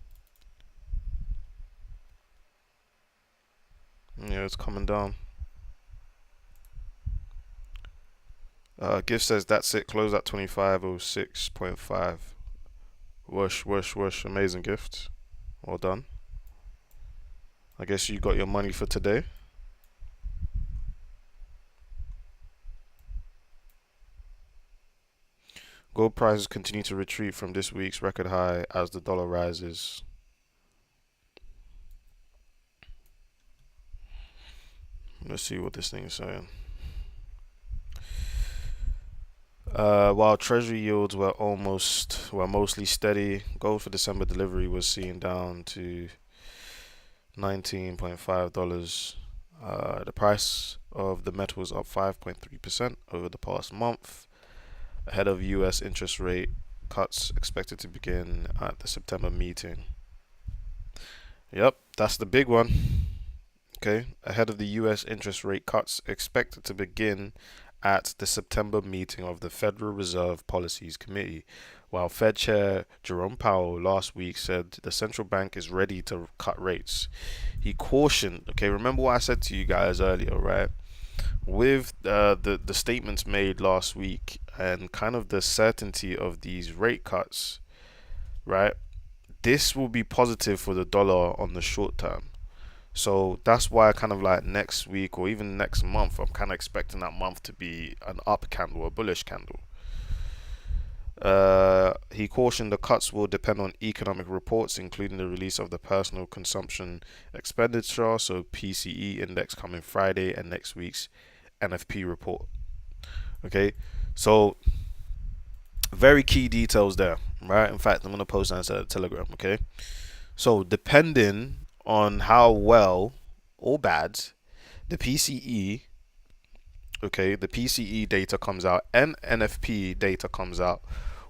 S1: yeah, it's coming down. Gift says that's it. Close at 2506.5. Whoosh, whoosh, whoosh. Amazing gift. Well done. I guess you got your money for today. Gold prices continue to retreat from this week's record high as the dollar rises. Let's see what this thing is saying. While Treasury yields were mostly steady, gold for December delivery was seen down to $19.5. The price of the metal was up 5.3% over the past month, ahead of U.S. interest rate cuts expected to begin at the September meeting. Yep, that's the big one. Okay, ahead of the U.S. interest rate cuts expected to begin at the September meeting of the Federal Reserve Policies Committee, while Fed Chair Jerome Powell last week said the central bank is ready to cut rates. He cautioned, okay, remember what I said to you guys earlier, right? With the statements made last week and kind of the certainty of these rate cuts, right? This will be positive for the dollar on the short term. So that's why kind of like next week or even next month, I'm kind of expecting that month to be an up candle, a bullish candle. He cautioned the cuts will depend on economic reports, including the release of the personal consumption expenditure, so PCE index coming Friday, and next week's NFP report. Okay, so very key details there, right? In fact, I'm going to post that inside the Telegram, okay? So depending on how well or bad the PCE, okay, the PCE data comes out and NFP data comes out,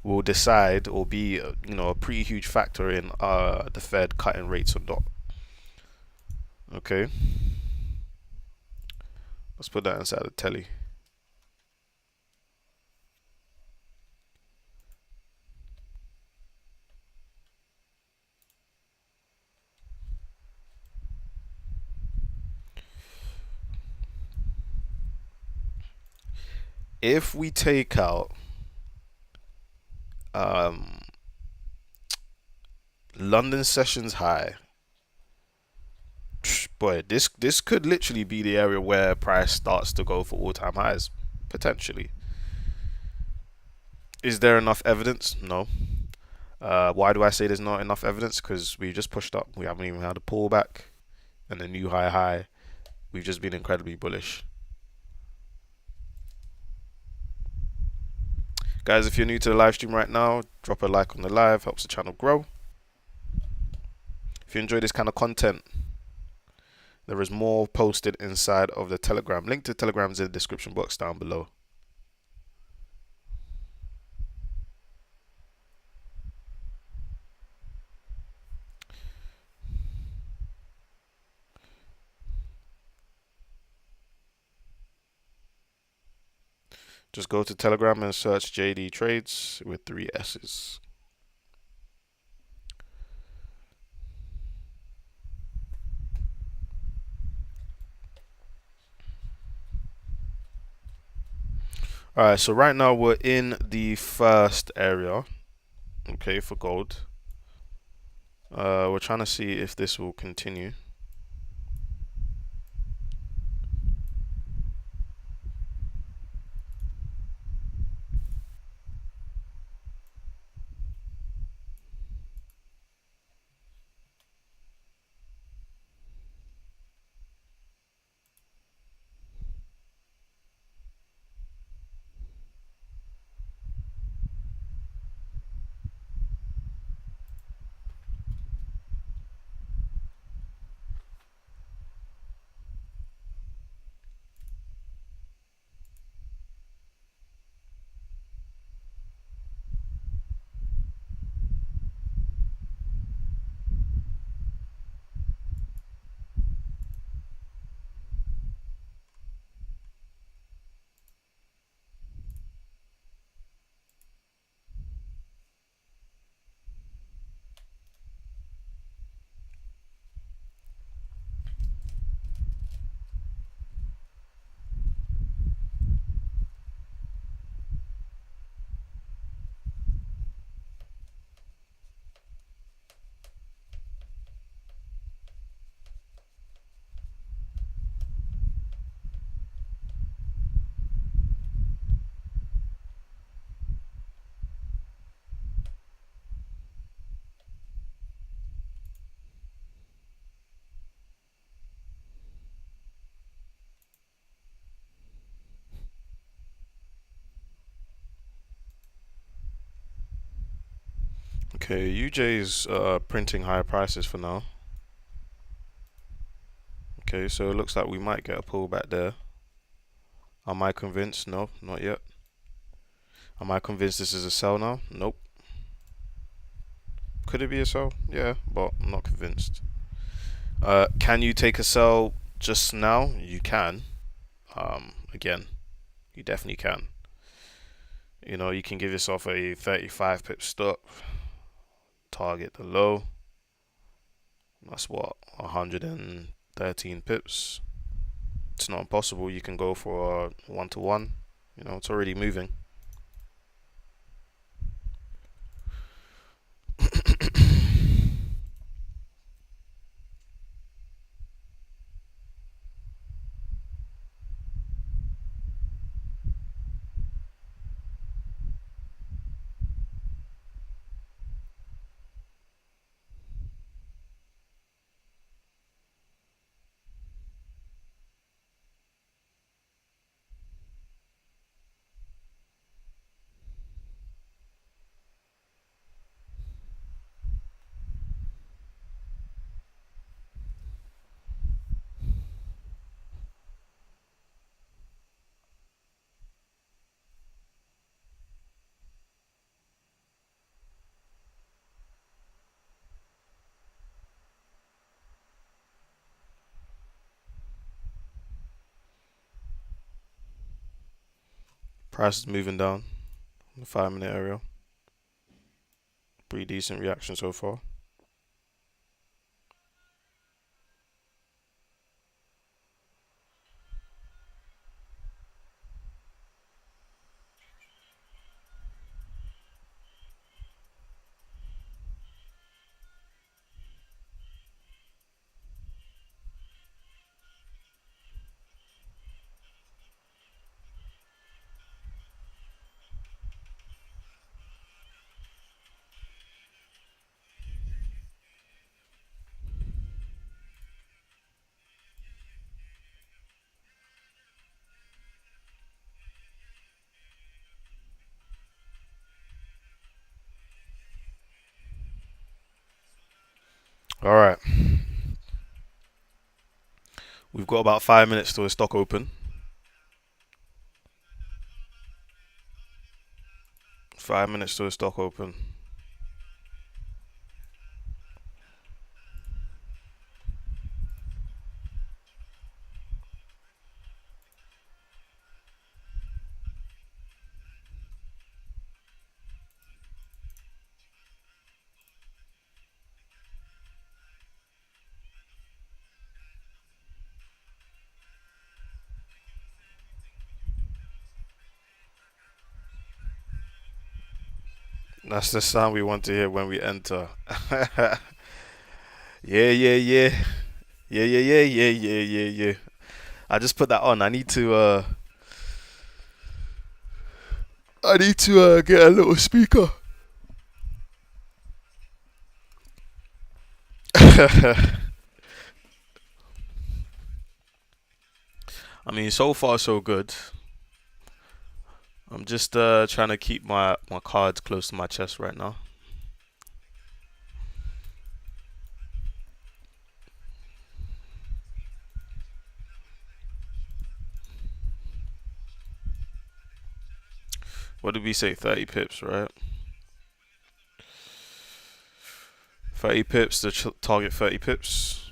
S1: will decide or be a pretty huge factor in the Fed cutting rates or not. Okay, let's put that inside the telly. If we take out London sessions high, boy, this could literally be the area where price starts to go for all-time highs, potentially. Is there enough evidence? No. Why do I say there's not enough evidence? Because we just pushed up. We haven't even had a pullback and a new high. We've just been incredibly bullish. Guys, if you're new to the live stream right now, drop a like on the live, helps the channel grow. If you enjoy this kind of content, there is more posted inside of the Telegram. Link to Telegram is in the description box down below. Just go to Telegram and search JD Trades with 3 S's. Alright, so right now we're in the first area, okay, for gold. We're trying to see if this will continue. Okay, UJ's printing higher prices for now. Okay, so it looks like we might get a pullback there. Am I convinced? No, not yet. Am I convinced this is a sell now? Nope. Could it be a sell? Yeah, but I'm not convinced. Can you take a sell just now? You can. Again, you definitely can. You know, you can give yourself a 35 pip stop, target the low. That's what, 113 pips. It's not impossible. You can go for a 1-to-1. You know, it's already moving. Price is moving down in the 5 minute area. Pretty decent reaction so far. All right. We've got about 5 minutes till the stock open. 5 minutes till the stock open. That's the sound we want to hear when we enter. Yeah, yeah, yeah. Yeah, yeah, yeah, yeah, yeah, yeah, yeah. I just put that on. I need to get a little speaker. I mean, so far so good. I'm just trying to keep my cards close to my chest right now. What did we say? 30 pips, right? 30 pips. The target 30 pips.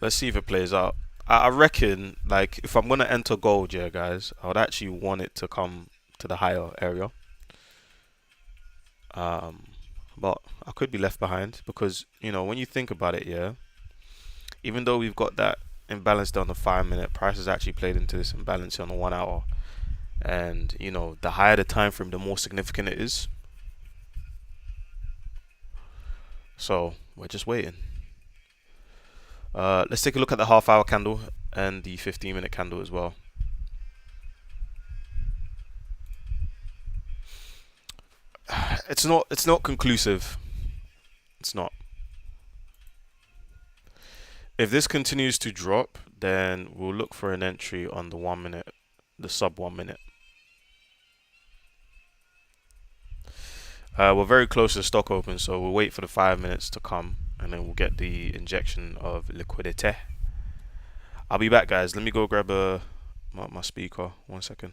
S1: Let's see if it plays out. I reckon, like, if I'm gonna enter gold, yeah, guys, I would actually want it to come to the higher area. Um, but I could be left behind because when you think about it, yeah, even though we've got that imbalance down the 5 minute, price has actually played into this imbalance on the 1 hour, and the higher the time frame, the more significant it is. So we're just waiting. Let's take a look at the half-hour candle and the 15-minute candle as well. It's not conclusive. It's not. If this continues to drop, then we'll look for an entry on the 1 minute, the sub 1 minute. We're very close to the stock open, so we'll wait for the 5 minutes to come, and then we'll get the injection of liquidity. I'll be back, guys. Let me go grab my speaker. 1 second.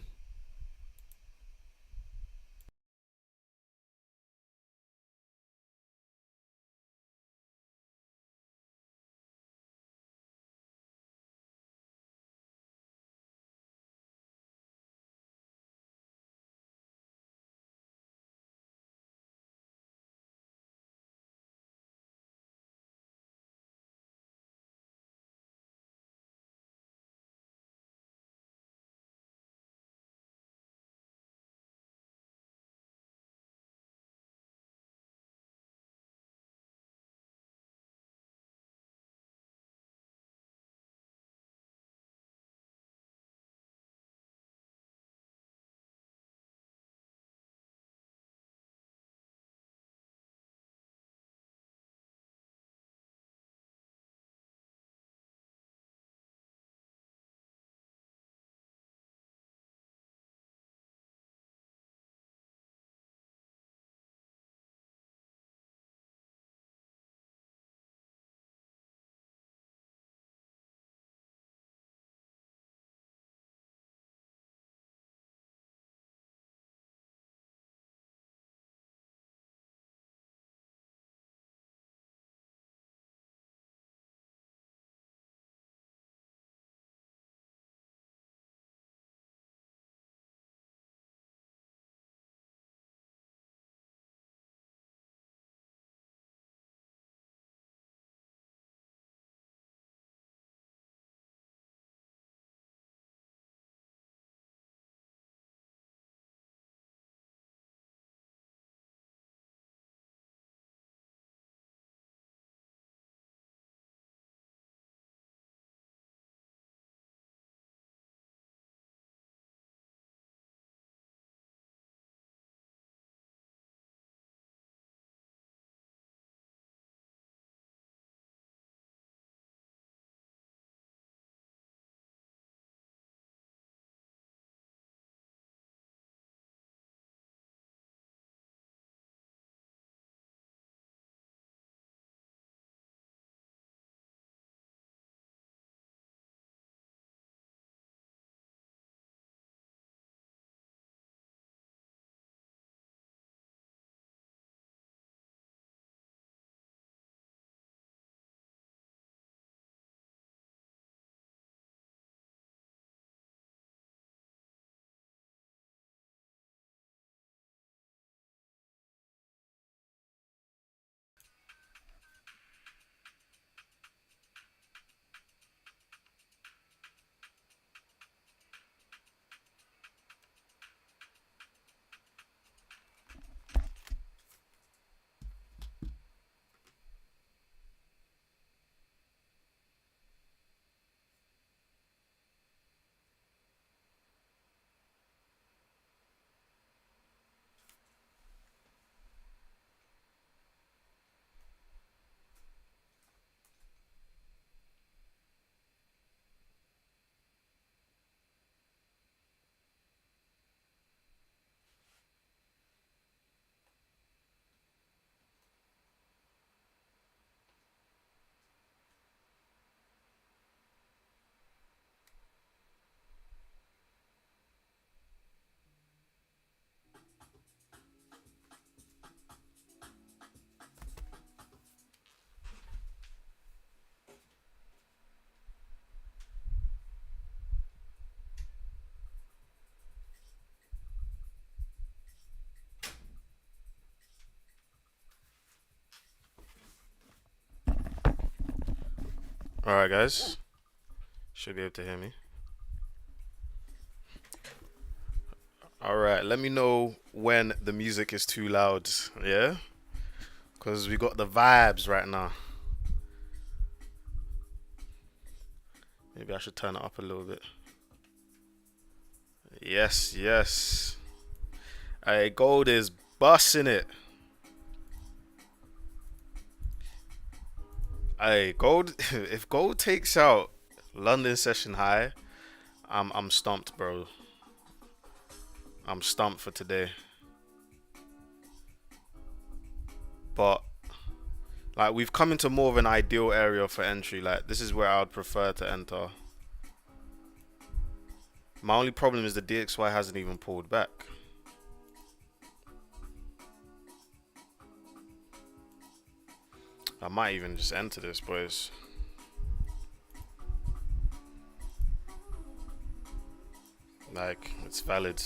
S1: All right, guys. Should be able to hear me. All right. Let me know when the music is too loud. Yeah, because we got the vibes right now. Maybe I should turn it up a little bit. Yes, yes. Hey, gold is busting it. Hey, gold. If gold takes out London session high, I'm stumped, bro. I'm stumped for today. but like we've come into more of an ideal area for entry. Like this is where I would prefer to enter. My only problem is the DXY hasn't even pulled back. I might even just enter this, boys. Like, it's valid.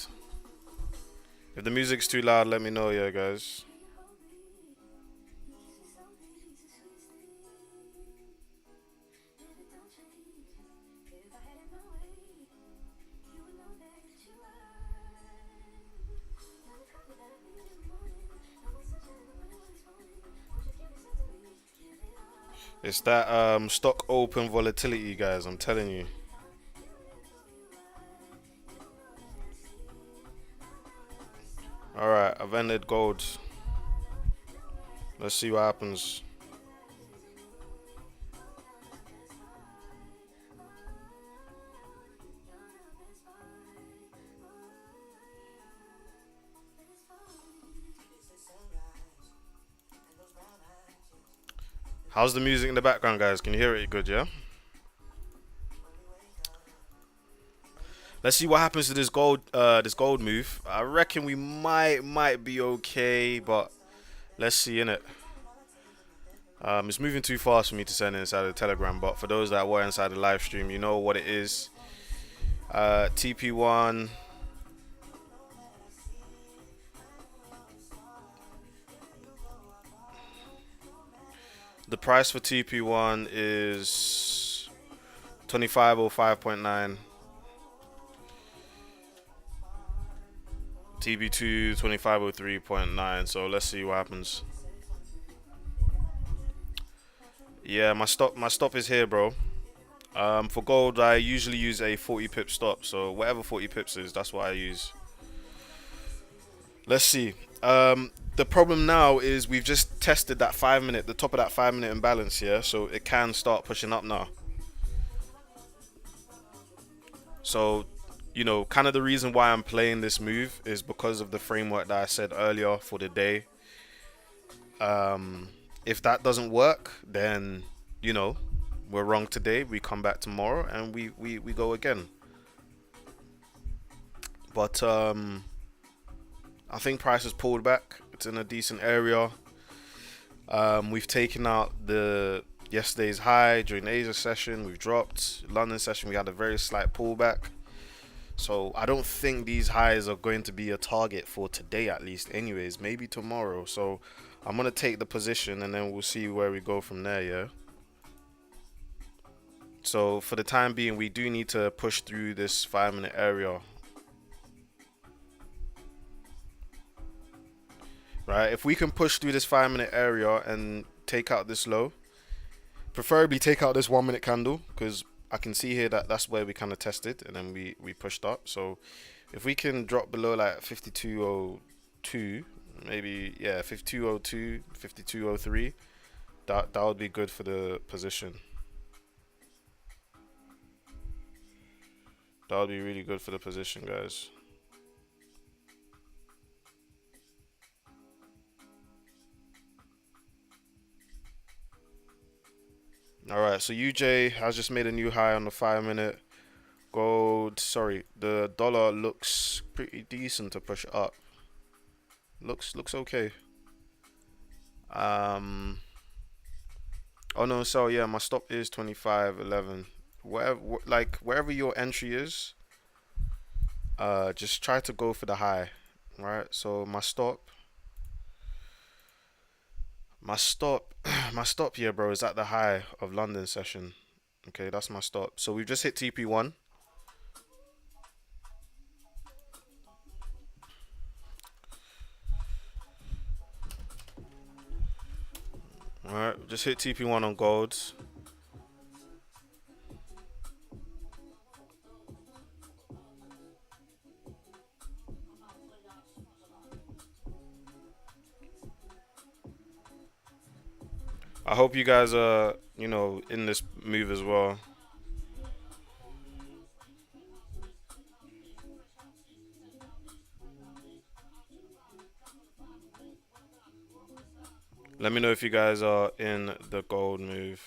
S1: If the music's too loud, let me know, yeah, guys. It's that stock open volatility, guys. I'm telling you. All right, I've ended gold. Let's see what happens. How's the music in the background, guys? Can you hear it good, yeah? Let's see what happens to this gold move. I reckon we might be okay, but let's see, innit? It's moving too fast for me to send inside the Telegram, but for those that were inside the live stream, you know what it is. TP1. The price for TP1 is 2505.9. TP2 2503.9. So let's see what happens. Yeah, my stop is here, bro. For gold, I usually use a 40 pip stop. So whatever 40 pips is, that's what I use. Let's see. The problem now is we've just tested that the top of that 5-minute imbalance here, so it can start pushing up now. So, you know, kind of the reason why I'm playing this move is because of the framework that I said earlier for the day. If that doesn't work, then, you know, we're wrong today. We come back tomorrow and we go again. But I think price has pulled back. It's in a decent area. We've taken out the yesterday's high during the Asia session. We've dropped. London session, we had a very slight pullback. So I don't think these highs are going to be a target for today, at least. Anyways, maybe tomorrow. So I'm gonna take the position and then we'll see where we go from there. Yeah. So for the time being, we do need to push through this 5-minute area. Right, if we can push through this 5-minute area and take out this low, preferably take out this 1-minute candle, because I can see here that that's where we kind of tested and then we pushed up. So if we can drop below like 5202, maybe, yeah, 5202, 5203, that would be good for the position. That would be really good for the position, guys. Alright, so UJ has just made a new high on the 5-minute. Gold, sorry, the dollar looks pretty decent to push up. Looks okay. Oh no, so yeah, my stop is 25.11. Wherever your entry is, just try to go for the high. Right? So my stop my stop here, bro, is at the high of London session. Okay, that's my stop. So we've just hit TP1. Alright, just hit TP1 on gold. I hope you guys are, you know, in this move as well. Let me know if you guys are in the gold move.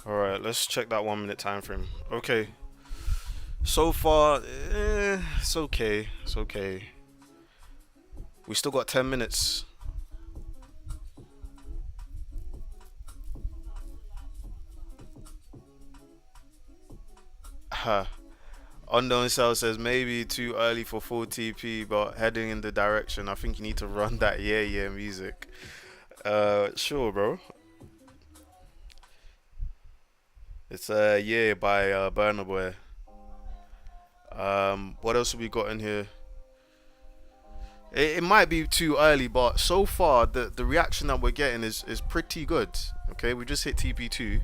S1: All right, let's check that 1 minute time frame. Okay, so far, it's okay. It's okay. We still got 10 minutes. Unknown Cell says maybe too early for full TP, but heading in the direction. I think you need to run that yeah music. Sure, bro. It's yeah by Burna Boy. What else have we got in here? It might be too early, but so far the reaction that we're getting is pretty good. Okay, we just hit TP2.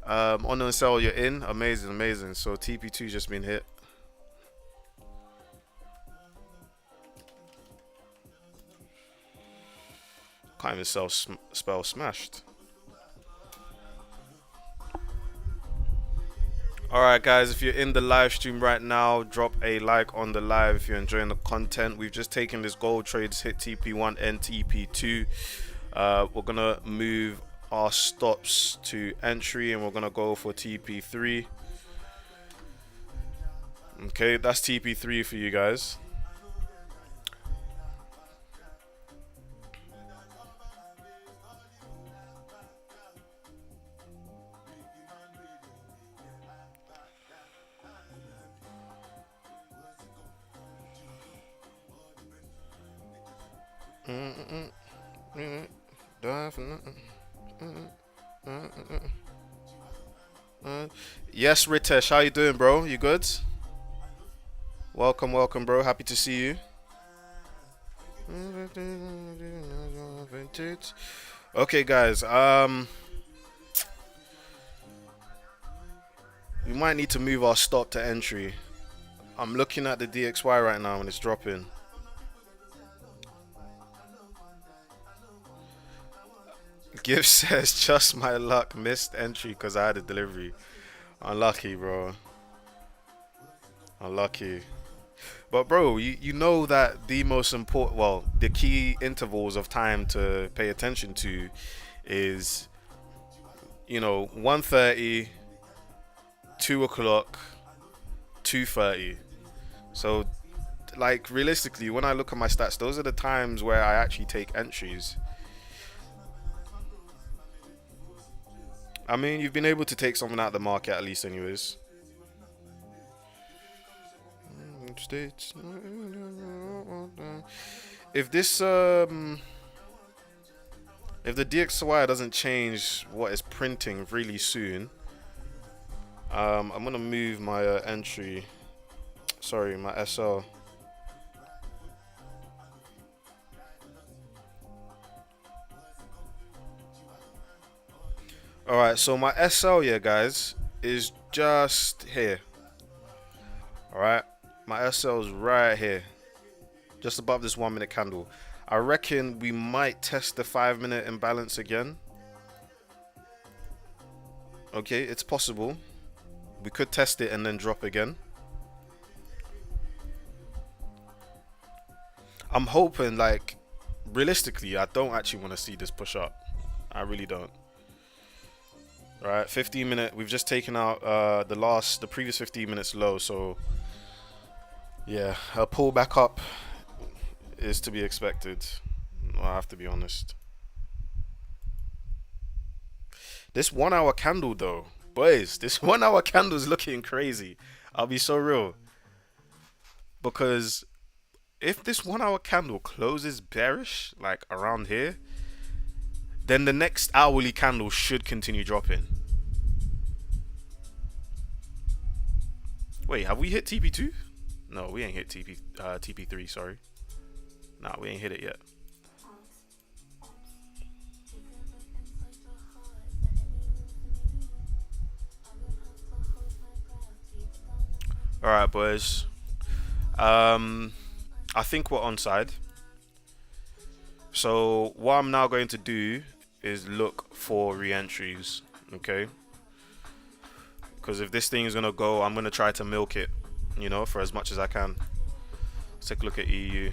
S1: Unknown Cell, you're in. Amazing, amazing. So TP2 just been hit. Can't even spell smashed. Alright guys, if you're in the live stream right now, drop a like on the live if you're enjoying the content. We've just taken this gold trades, hit TP1 and TP2. We're gonna move our stops to entry and we're gonna go for TP3. Okay, that's TP3 for you guys. Yes, Ritesh, how you doing, bro? You good? Welcome, welcome, bro. Happy to see you. Okay, guys. We might need to move our stop to entry. I'm looking at the DXY right now and it's dropping. Gift says, just my luck, missed entry because I had a delivery. Unlucky, bro. Unlucky. But bro, you know that the most important, well, the key intervals of time to pay attention to is, 1:30, 2 o'clock, 2:30. So, like, realistically, when I look at my stats, those are the times where I actually take entries. I mean, you've been able to take something out of the market at least anyways. States. If this if the DXY doesn't change what it's printing really soon, I'm gonna move my entry. Sorry, my SL. Alright, so my SL, yeah, guys, is just here. Alright, my SL is right here, just above this 1 minute candle. I reckon we might test the 5 minute imbalance again. Okay, it's possible. We could test it and then drop again. I'm hoping, like, realistically, I don't actually want to see this push up. I really don't. Right, 15 minute. We've just taken out the previous 15 minutes low, so yeah, a pull back up is to be expected. I have to be honest. This 1 hour candle though, boys, this 1 hour candle is looking crazy. I'll be so real. Because if this 1 hour candle closes bearish, like around here, then the next hourly candle should continue dropping. Wait, have we hit TP2? No, we ain't hit TP3, sorry. Nah, we ain't hit it yet. Alright, boys. I think we're onside. So what I'm now going to do is look for re-entries, okay? Because if this thing is gonna go, I'm gonna try to milk it, you know, for as much as I can. Let's take a look at EU.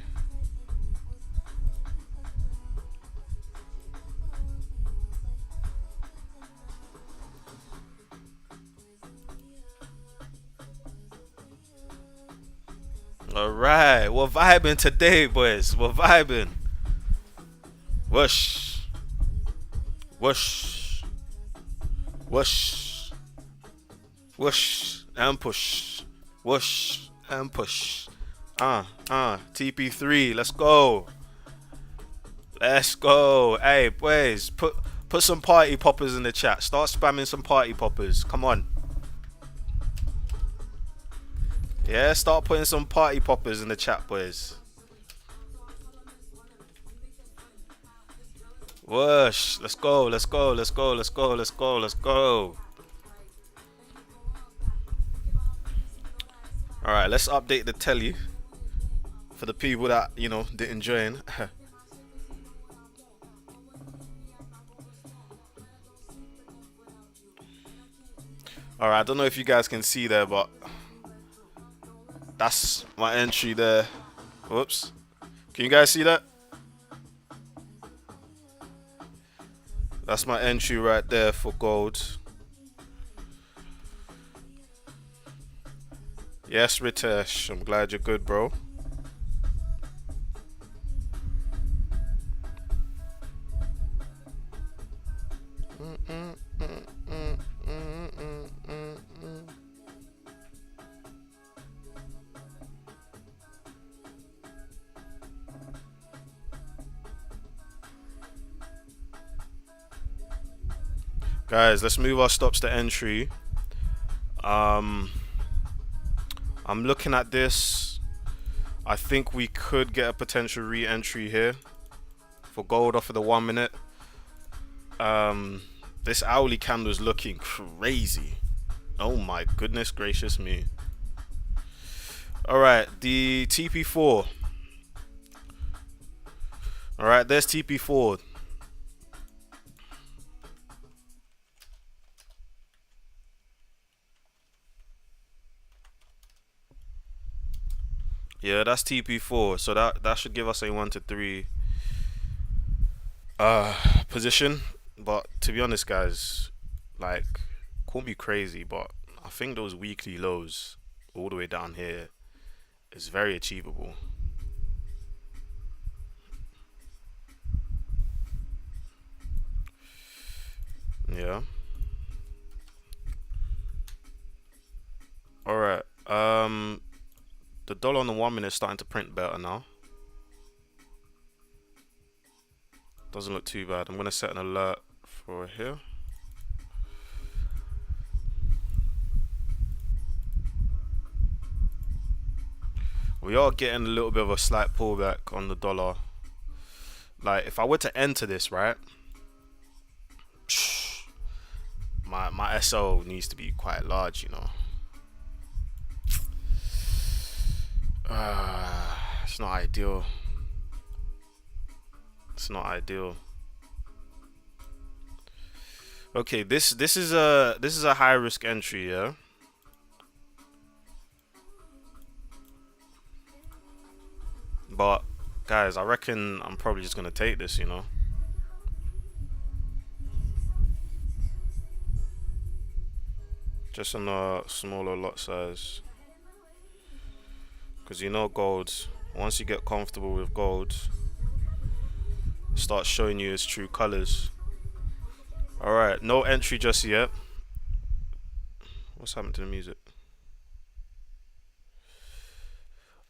S1: All right, we're vibing today, boys. We're vibing. Whoosh, whoosh, whoosh, whoosh, and push, whoosh, and push. TP3, let's go. Let's go. Hey, boys, put some party poppers in the chat. Start spamming some party poppers. Come on. Yeah, start putting some party poppers in the chat, boys. Whoosh. Let's go. Let's go. Let's go. Let's go. Let's go. Let's go. All right, let's update the telly for the people that, you know, didn't join. All right, I don't know if you guys can see there, but that's my entry there. Whoops. Can you guys see that? That's my entry right there for gold. Yes, Ritesh. I'm glad you're good, bro. Guys, let's move our stops to entry. I'm looking at this. I think we could get a potential re-entry here for gold off of the 1 minute. This hourly candle is looking crazy. Oh my goodness gracious me. Alright, the TP4. Alright, there's TP4. Yeah, that's TP4. So that should give us a 1 to 3 position. But to be honest, guys, like, call me crazy, but I think those weekly lows all the way down here is very achievable. Yeah. Alright. The dollar on the 1 minute is starting to print better now. Doesn't look too bad. I'm gonna set an alert for here. We are getting a little bit of a slight pullback on the dollar. Like, if I were to enter this, right, my SO needs to be quite large, you know. It's not ideal. It's not ideal. Okay, this is a high risk entry, yeah. But guys, I reckon I'm probably just gonna take this, you know. Just on a smaller lot size. Because you know gold, once you get comfortable with gold, it starts showing you its true colors. Alright, no entry just yet. What's happened to the music?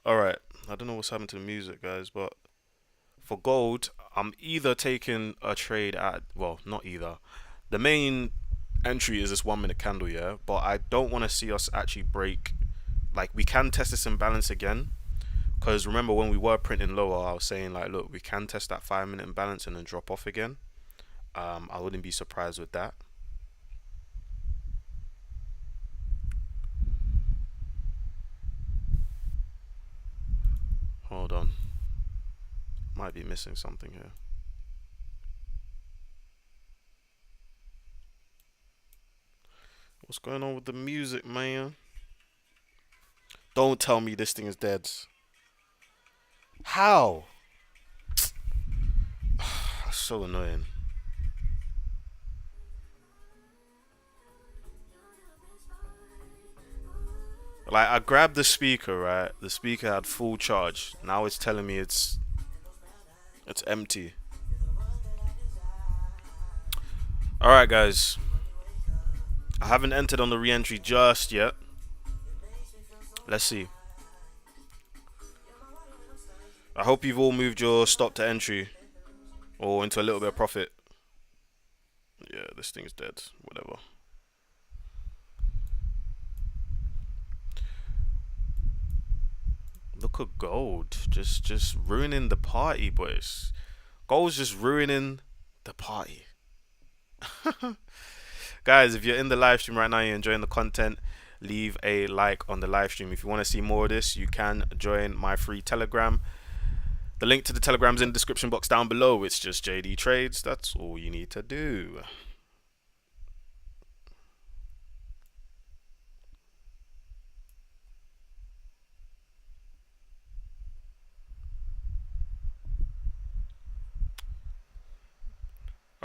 S1: Alright, I don't know what's happened to the music, guys, but for gold, I'm either taking a trade at, well, not either. The main entry is this 1 minute candle, yeah, but I don't want to see us actually break. Like, we can test this imbalance again, because remember when we were printing lower, I was saying, like, look, we can test that 5 minute imbalance and then drop off again. I wouldn't be surprised with that. Hold on, might be missing something here. What's going on with the music, man? Don't tell me this thing is dead. How? That's so annoying. Like, I grabbed the speaker, right? The speaker had full charge. Now it's telling me it's empty. All right, guys. I haven't entered on the re-entry just yet. Let's see. I hope you've all moved your stop to entry or into a little bit of profit. Yeah, this thing's dead. Whatever. Look at gold. Just ruining the party, boys. Gold's just ruining the party. Guys, if you're in the live stream right now, you're enjoying the content, leave a like on the live stream. If you want to see more of this, you can join my free Telegram. The link to the Telegram's in the description box down below. It's just JD Trades. That's all you need to do.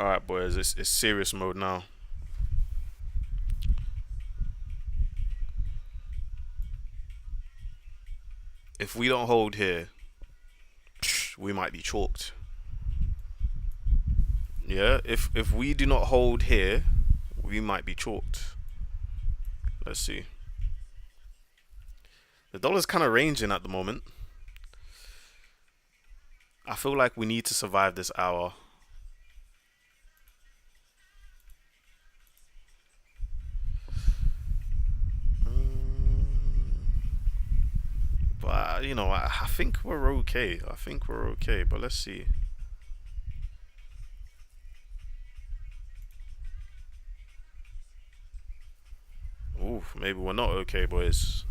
S1: Alright, boys, it's serious mode now. If we don't hold here, we might be chalked. Yeah, if we do not hold here, we might be chalked. Let's see. The dollar's kind of ranging at the moment. I feel like we need to survive this hour. But, you know, I think we're okay. I think we're okay, but let's see. Oof, maybe we're not okay, boys.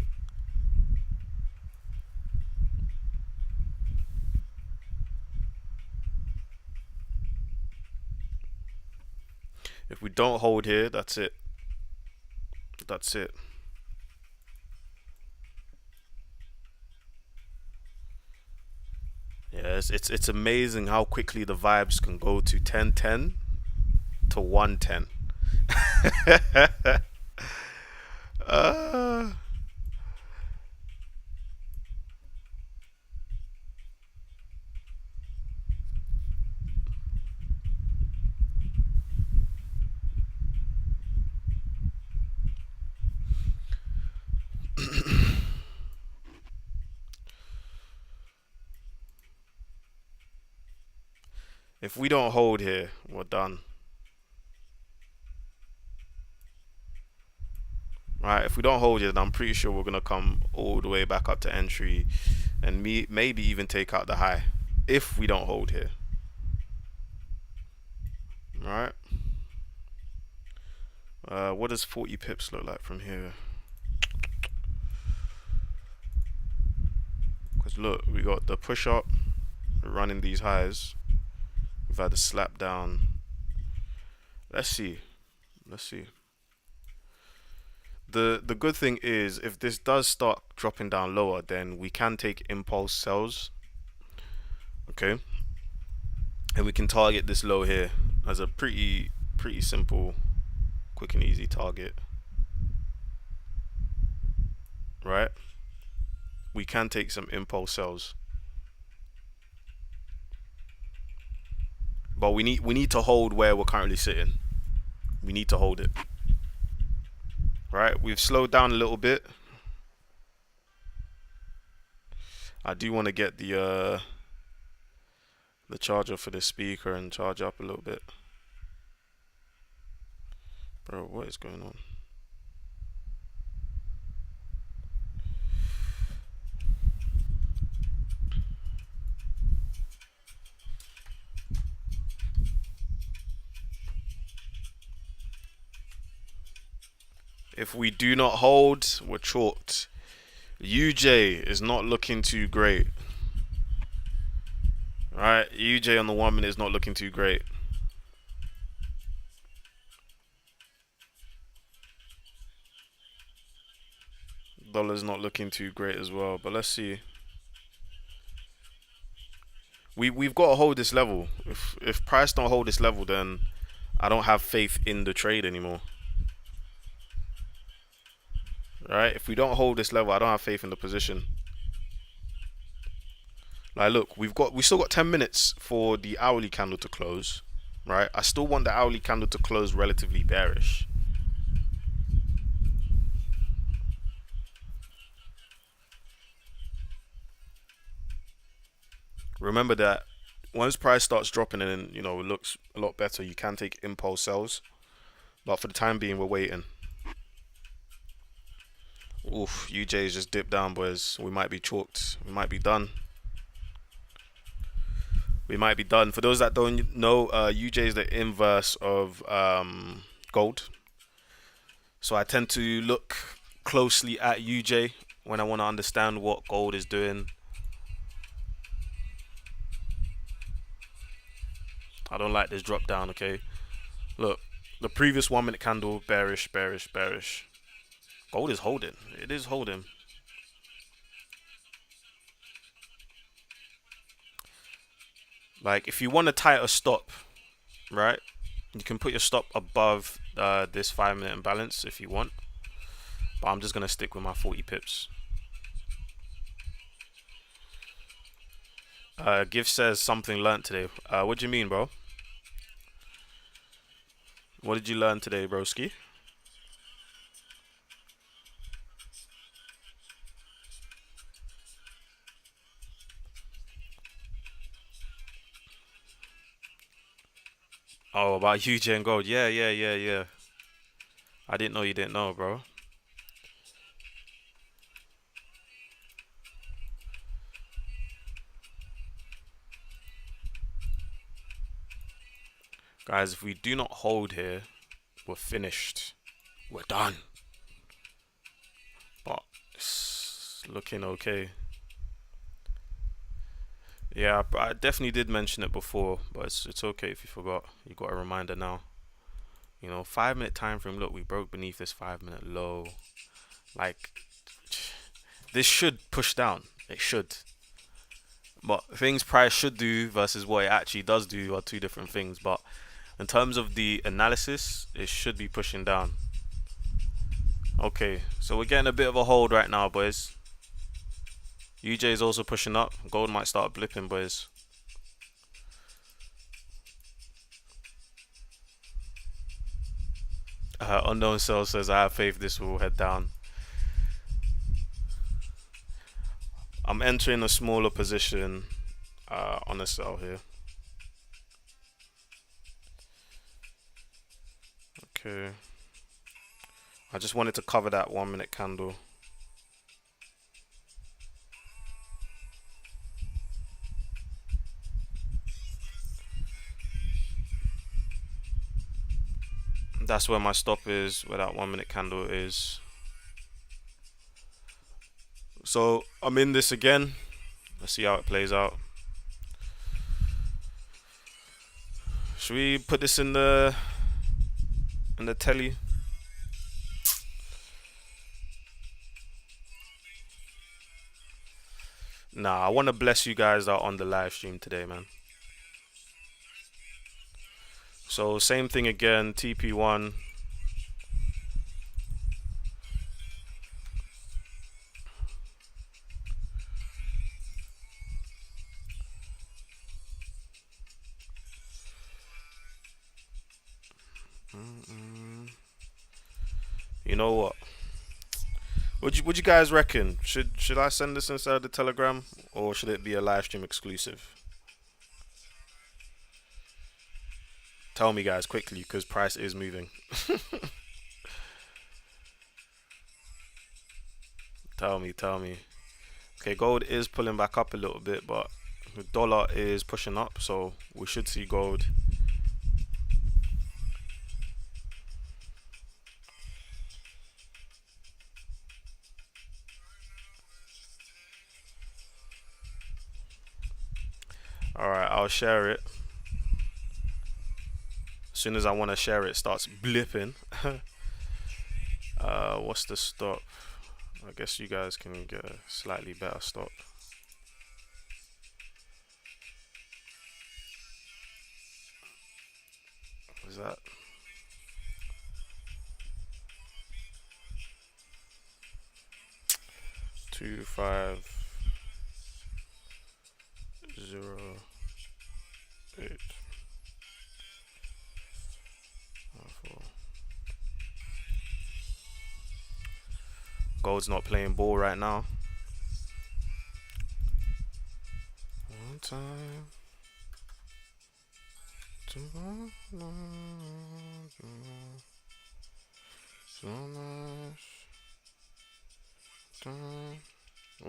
S1: If we don't hold here, that's it. That's it. Yes, it's amazing how quickly the vibes can go to 1010 to 110. If we don't hold here, we're done. Right, if we don't hold here, then I'm pretty sure we're gonna come all the way back up to entry and maybe even take out the high. If we don't hold here. Alright. What does 40 pips look like from here? Because look, we got the push up, running these highs. We've had the slap down. Let's see. Let's see. The good thing is, if this does start dropping down lower, then we can take impulse sells. Okay. And we can target this low here as a pretty simple, quick and easy target. Right? We can take some impulse sells. But we need to hold where we're currently sitting. We need to hold it. Right, we've slowed down a little bit. I do want to get the charger for this speaker and charge up a little bit. Bro, what is going on? If we do not hold, we're chalked. UJ is not looking too great. Right, UJ on the 1 minute is not looking too great. Dollar's not looking too great as well, but let's see. We've got to hold this level. If price don't hold this level, then I don't have faith in the trade anymore. Right? If we don't hold this level, I don't have faith in the position. Like, look, we still got 10 minutes for the hourly candle to close, right? I still want the hourly candle to close relatively bearish. Remember that once price starts dropping and it looks a lot better, you can take impulse sells. But for the time being, we're waiting. Oof, UJ's just dipped down, boys. We might be chalked. We might be done. We might be done. For those that don't know, UJ is the inverse of gold. So I tend to look closely at UJ when I want to understand what gold is doing. I don't like this drop down, okay? Look, the previous 1 minute candle, bearish, bearish, bearish. Gold is holding. It is holding. Like, if you want a tighter stop, right, you can put your stop above this 5 minute imbalance if you want. But I'm just going to stick with my 40 pips. Give says something learnt today. What do you mean, bro? What did you learn today, broski? Oh, about UJ and gold. Yeah. I didn't know you didn't know, bro. Guys, if we do not hold here, we're finished. We're done. But it's looking okay. Yeah, I definitely did mention it before, but it's okay if you forgot. You got a reminder now. 5 minute time frame. Look, we broke beneath this 5 minute low. Like, this should push down. It should. But things price should do versus what it actually does do are two different things. But in terms of the analysis, it should be pushing down. Okay, so we're getting a bit of a hold right now, boys. UJ is also pushing up. Gold might start blipping, boys. Unknown Cell says, I have faith this will head down. I'm entering a smaller position on a sell here. Okay. I just wanted to cover that 1 minute candle. That's where my stop is, where that 1 minute candle is. So I'm in this again. Let's see how it plays out. Should we put this in the telly? Nah, I want to bless you guys out on the live stream today, man. So same thing again, TP1. You know what? Would you guys reckon? Should I send this inside the Telegram or should it be a live stream exclusive? Tell me, guys, quickly, because price is moving. Tell me. Okay, gold is pulling back up a little bit, but the dollar is pushing up, so we should see gold. Alright, I'll share it. As soon as I want to share it, it starts blipping. What's the stop? I guess you guys can get a slightly better stop. Is that? Two, 5, 0, 8, 4. Gold's not playing ball right now. One time. So nice.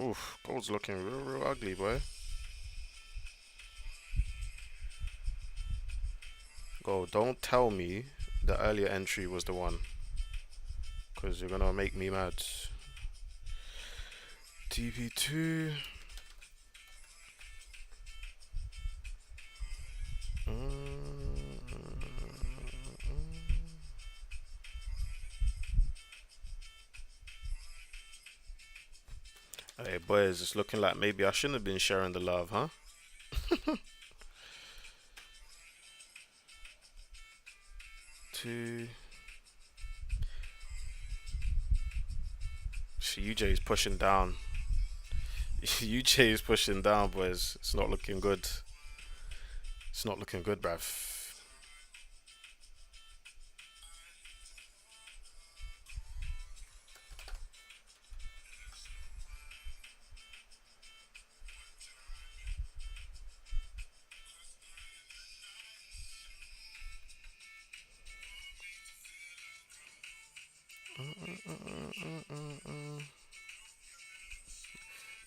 S1: Oof, gold's looking real ugly, boy. Gold, don't tell me the earlier entry was the one, because you're gonna make me mad. TP2. Hey boys, it's looking like maybe I shouldn't have been sharing the love, huh? Two. UJ is pushing down. UJ is pushing down, boys. It's not looking good. It's not looking good, bruv.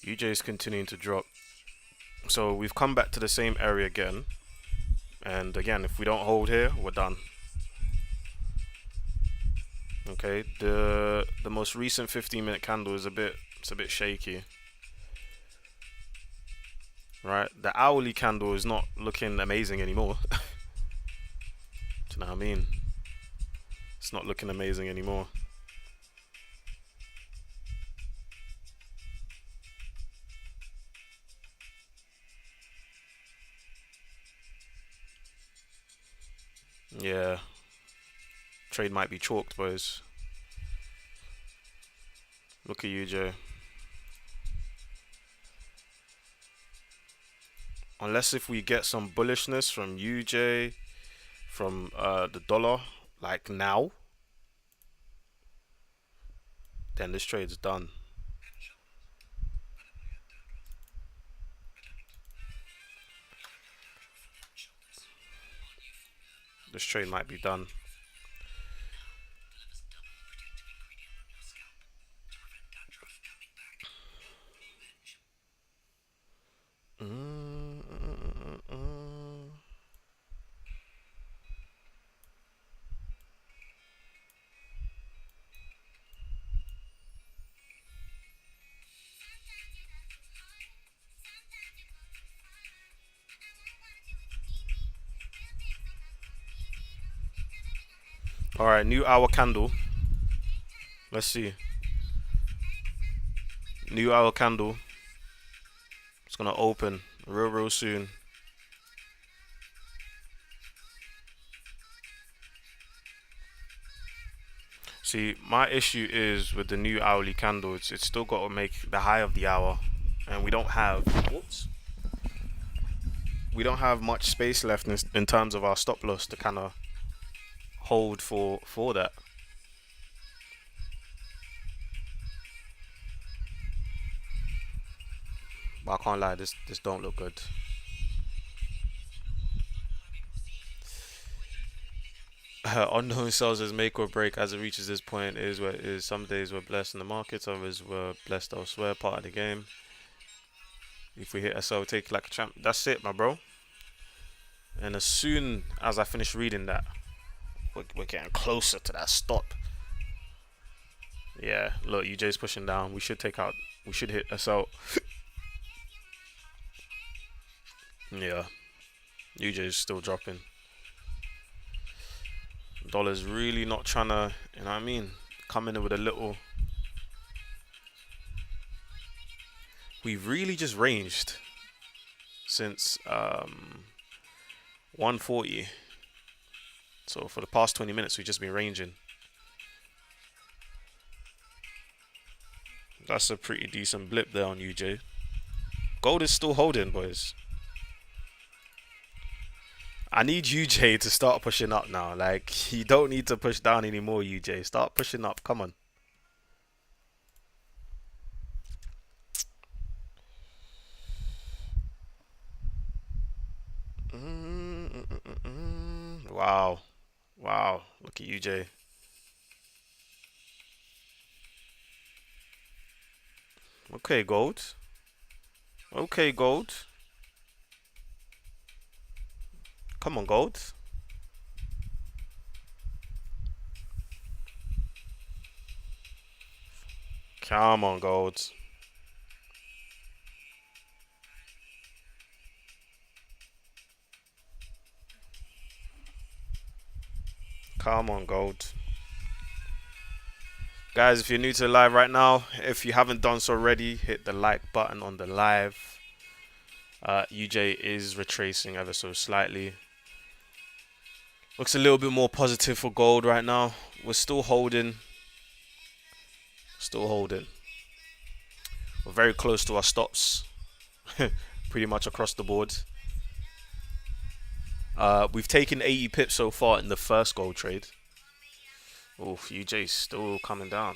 S1: UJ is continuing to drop. So we've come back to the same area again. And again, if we don't hold here, we're done. Okay, the most recent 15-minute candle is a bit shaky. Right, the hourly candle is not looking amazing anymore. Do you know what I mean? It's not looking amazing anymore. Yeah. Trade might be chalked, boys. Look at UJ. Unless if we get some bullishness from UJ, from the dollar, like now, then this trade's done. This trade might be done. Alright, new hour candle. Let's see. New hour candle. It's gonna open real soon. See, my issue is with the new hourly candle, it's still got to make the high of the hour, and we don't have. Whoops. We don't have much space left in terms of our stop loss to kind of hold for that. But I can't lie, this don't look good. Unknown sells as make or break as it reaches this point is where it is. Some days we're blessed in the markets, others were blessed elsewhere, part of the game. If we hit SL, take it like a champ. That's it, my bro. And as soon as I finish reading that, we're getting closer to that stop. Yeah, look, UJ's pushing down. We should take out. We should hit SL. Yeah, UJ's still dropping. Dollar's really not trying to, you know what I mean? Come in with a little. We've really just ranged since 140. So for the past 20 minutes, we've just been ranging. That's a pretty decent blip there on UJ. Gold is still holding, boys. I need UJ to start pushing up now. Like, you don't need to push down anymore, UJ. Start pushing up. Come on. Wow. Wow. Look at UJ. Okay, gold. Okay, gold. Come on, gold. Come on, gold. Come on, gold. Guys, if you're new to the live right now, if you haven't done so already, hit the like button on the live. UJ is retracing ever so slightly. Looks a little bit more positive for gold right now. We're still holding. Still holding. We're very close to our stops. Pretty much across the board. We've taken 80 pips so far in the first gold trade. Oof, UJ's still coming down.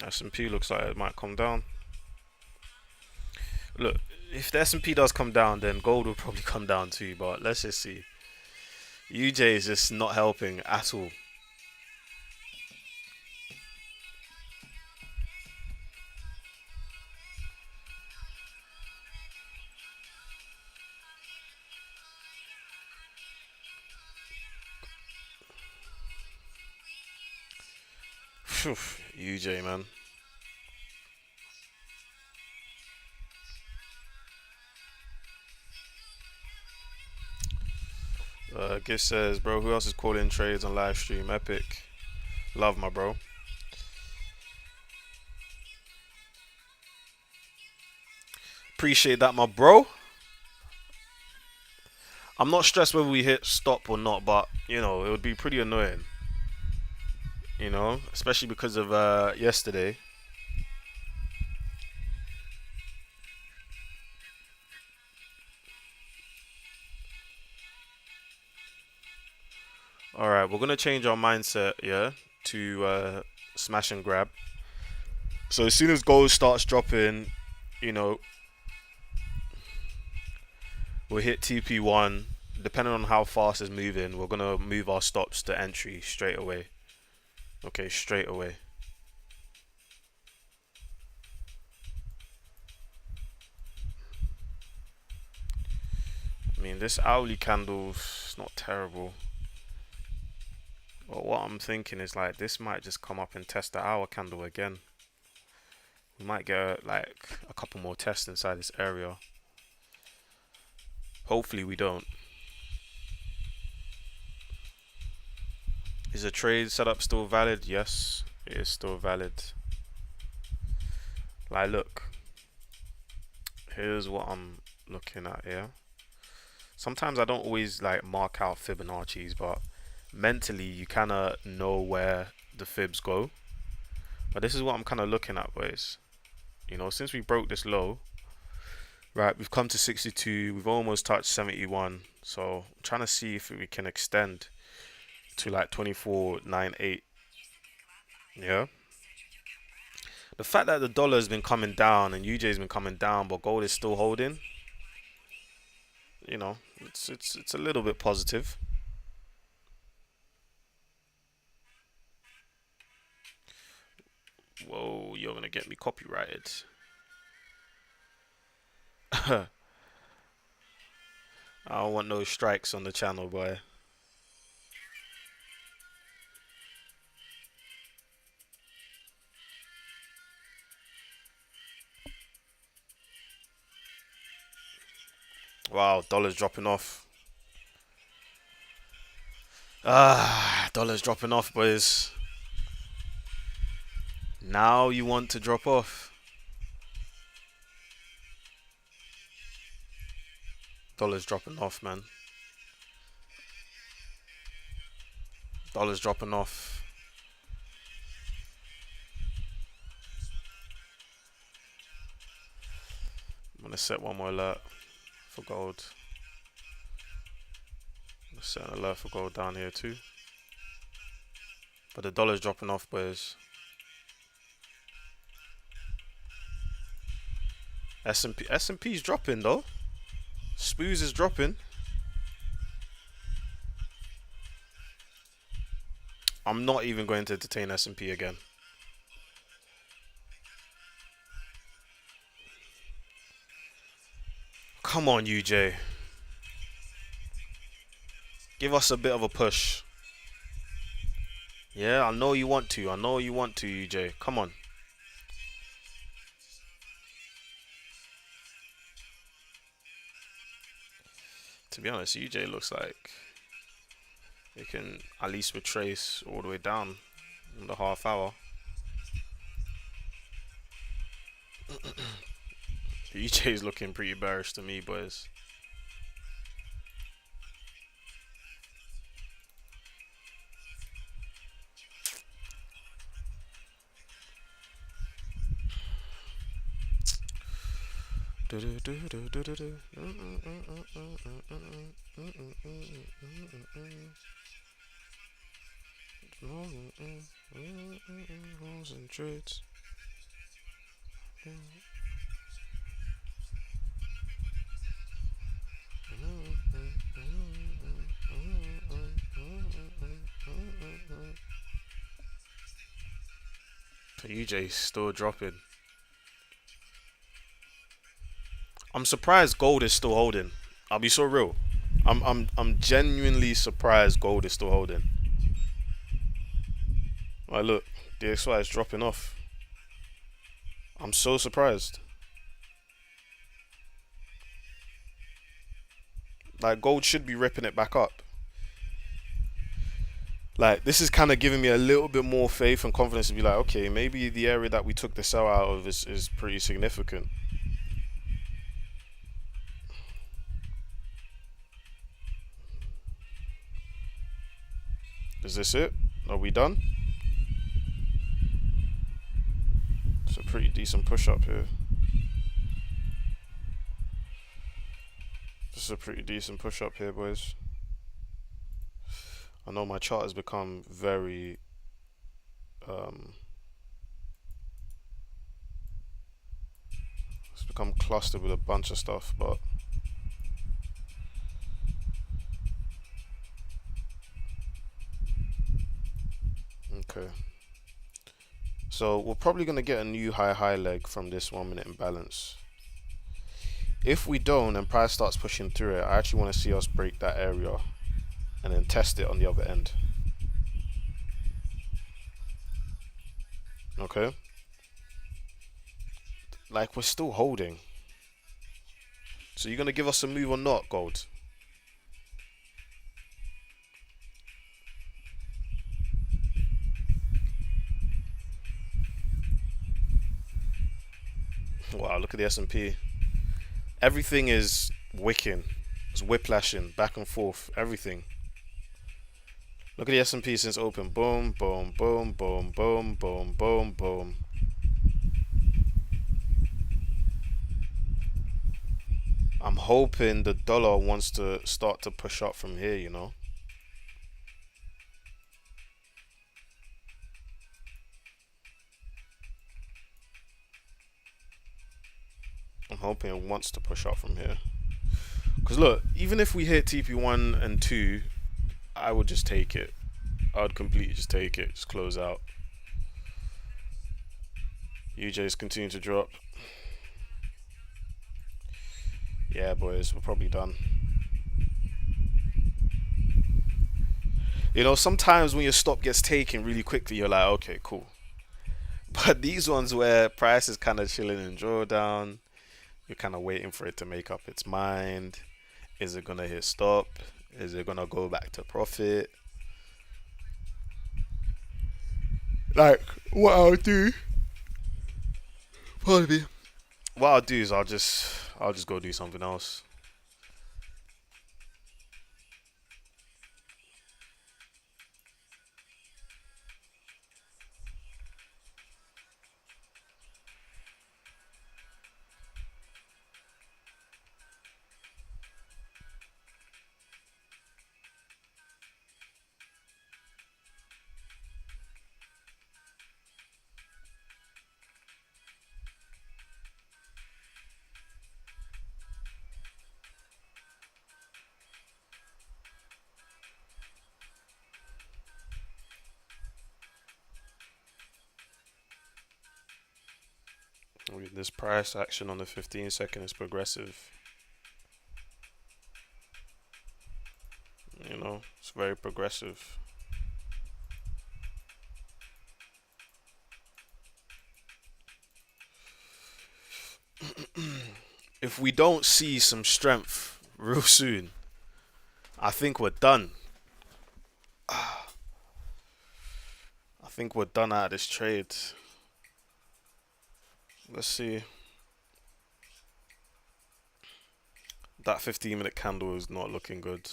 S1: S&P looks like it might come down. Look, if the S&P does come down, then gold will probably come down too. But let's just see. UJ is just not helping at all. UJ, man. Gift says, bro, who else is calling trades on live stream? Epic. Love, my bro. Appreciate that, my bro. I'm not stressed whether we hit stop or not, but, you know, it would be pretty annoying. You know, especially because of yesterday. Alright, we're going to change our mindset, yeah, to smash and grab. So as soon as gold starts dropping, you know, we'll hit TP1. Depending on how fast it's moving, we're going to move our stops to entry straight away. Okay, straight away. I mean, this hourly candle's not terrible. But what I'm thinking is, like, this might just come up and test the hour candle again. We might get, like, a couple more tests inside this area. Hopefully we don't. Is the trade setup still valid? Yes, it is still valid. Like, look. Here's what I'm looking at here. Sometimes I don't always, like, mark out Fibonacci's, but mentally you kind of know where the fibs go. But this is what I'm kind of looking at, boys. You know, since we broke this low, right, we've come to 62, we've almost touched 71. So I'm trying to see if we can extend to like 24.98. Yeah. The fact that the dollar has been coming down and UJ has been coming down, but gold is still holding, you know, it's a little bit positive. Whoa, you're gonna get me copyrighted. I don't want no strikes on the channel, boy. Wow, dollar's dropping off. Dollar's dropping off, boys. Now you want to drop off. Dollar's dropping off, man. Dollar's dropping off. I'm gonna set one more alert for gold. I'm gonna set an alert for gold down here too. But the dollar's dropping off, boys. S&P's dropping though. Spoos is dropping. I'm not even going to entertain S&P again. Come on, UJ. Give us a bit of a push. Yeah, I know you want to. I know you want to, UJ. Come on. To be honest, UJ looks like it can at least retrace all the way down in the half hour. UJ is looking pretty bearish to me, boys. UJ still dropping. I'm surprised gold is still holding. I'll be so real. I'm genuinely surprised gold is still holding. Like, look, DXY is dropping off. I'm so surprised. Like, gold should be ripping it back up. Like, this is kind of giving me a little bit more faith and confidence to be like, okay, maybe the area that we took the sell out of is pretty significant. Is this it? Are we done? It's a pretty decent push up here. This is a pretty decent push up here, boys. I know my chart has become very it's become clustered with a bunch of stuff, but okay. So we're probably gonna get a new high leg from this 1 minute imbalance. If we don't and price starts pushing through it, I actually want to see us break that area and then test it on the other end. Okay. Like, we're still holding. So you're gonna give us a move or not, gold? Wow, look at the S&P. Everything is wicking. It's whiplashing back and forth. Everything. Look at the S&P since open. Boom, boom, boom, boom, boom, boom, boom, boom. I'm hoping the dollar wants to start to push up from here, you know. I'm hoping it wants to push up from here. Because look, even if we hit TP1 and 2, I would just take it. I would completely just take it. Just close out. UJ's continue to drop. Yeah, boys, we're probably done. Sometimes when your stop gets taken really quickly, you're like, okay, cool. But these ones where price is kind of chilling in drawdown, you're kind of waiting for it to make up its mind. Is it gonna hit stop? Is it gonna go back to profit? Like what I'll do, pardon me. What I'll do is I'll just go do something else. This price action on the 15-second is progressive. It's very progressive. If we don't see some strength real soon, I think we're done. I think we're done out of this trade. Let's see. That 15-minute candle is not looking good.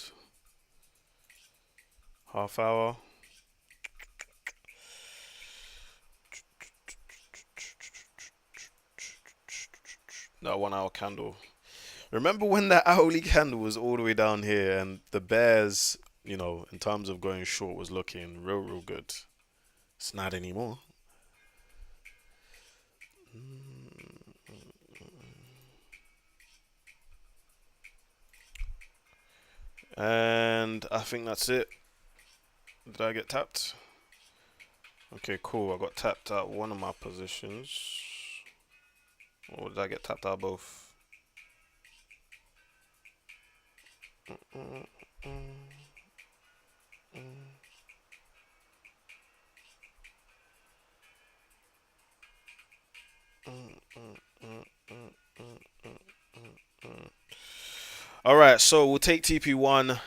S1: Half hour. That 1 hour candle. Remember when that hourly candle was all the way down here and the bears, in terms of going short, was looking real, real good. It's not anymore. And I think that's it. Did I get tapped? Okay, cool. I got tapped out one of my positions. Or did I get tapped out both? Alright, so we'll take TP1,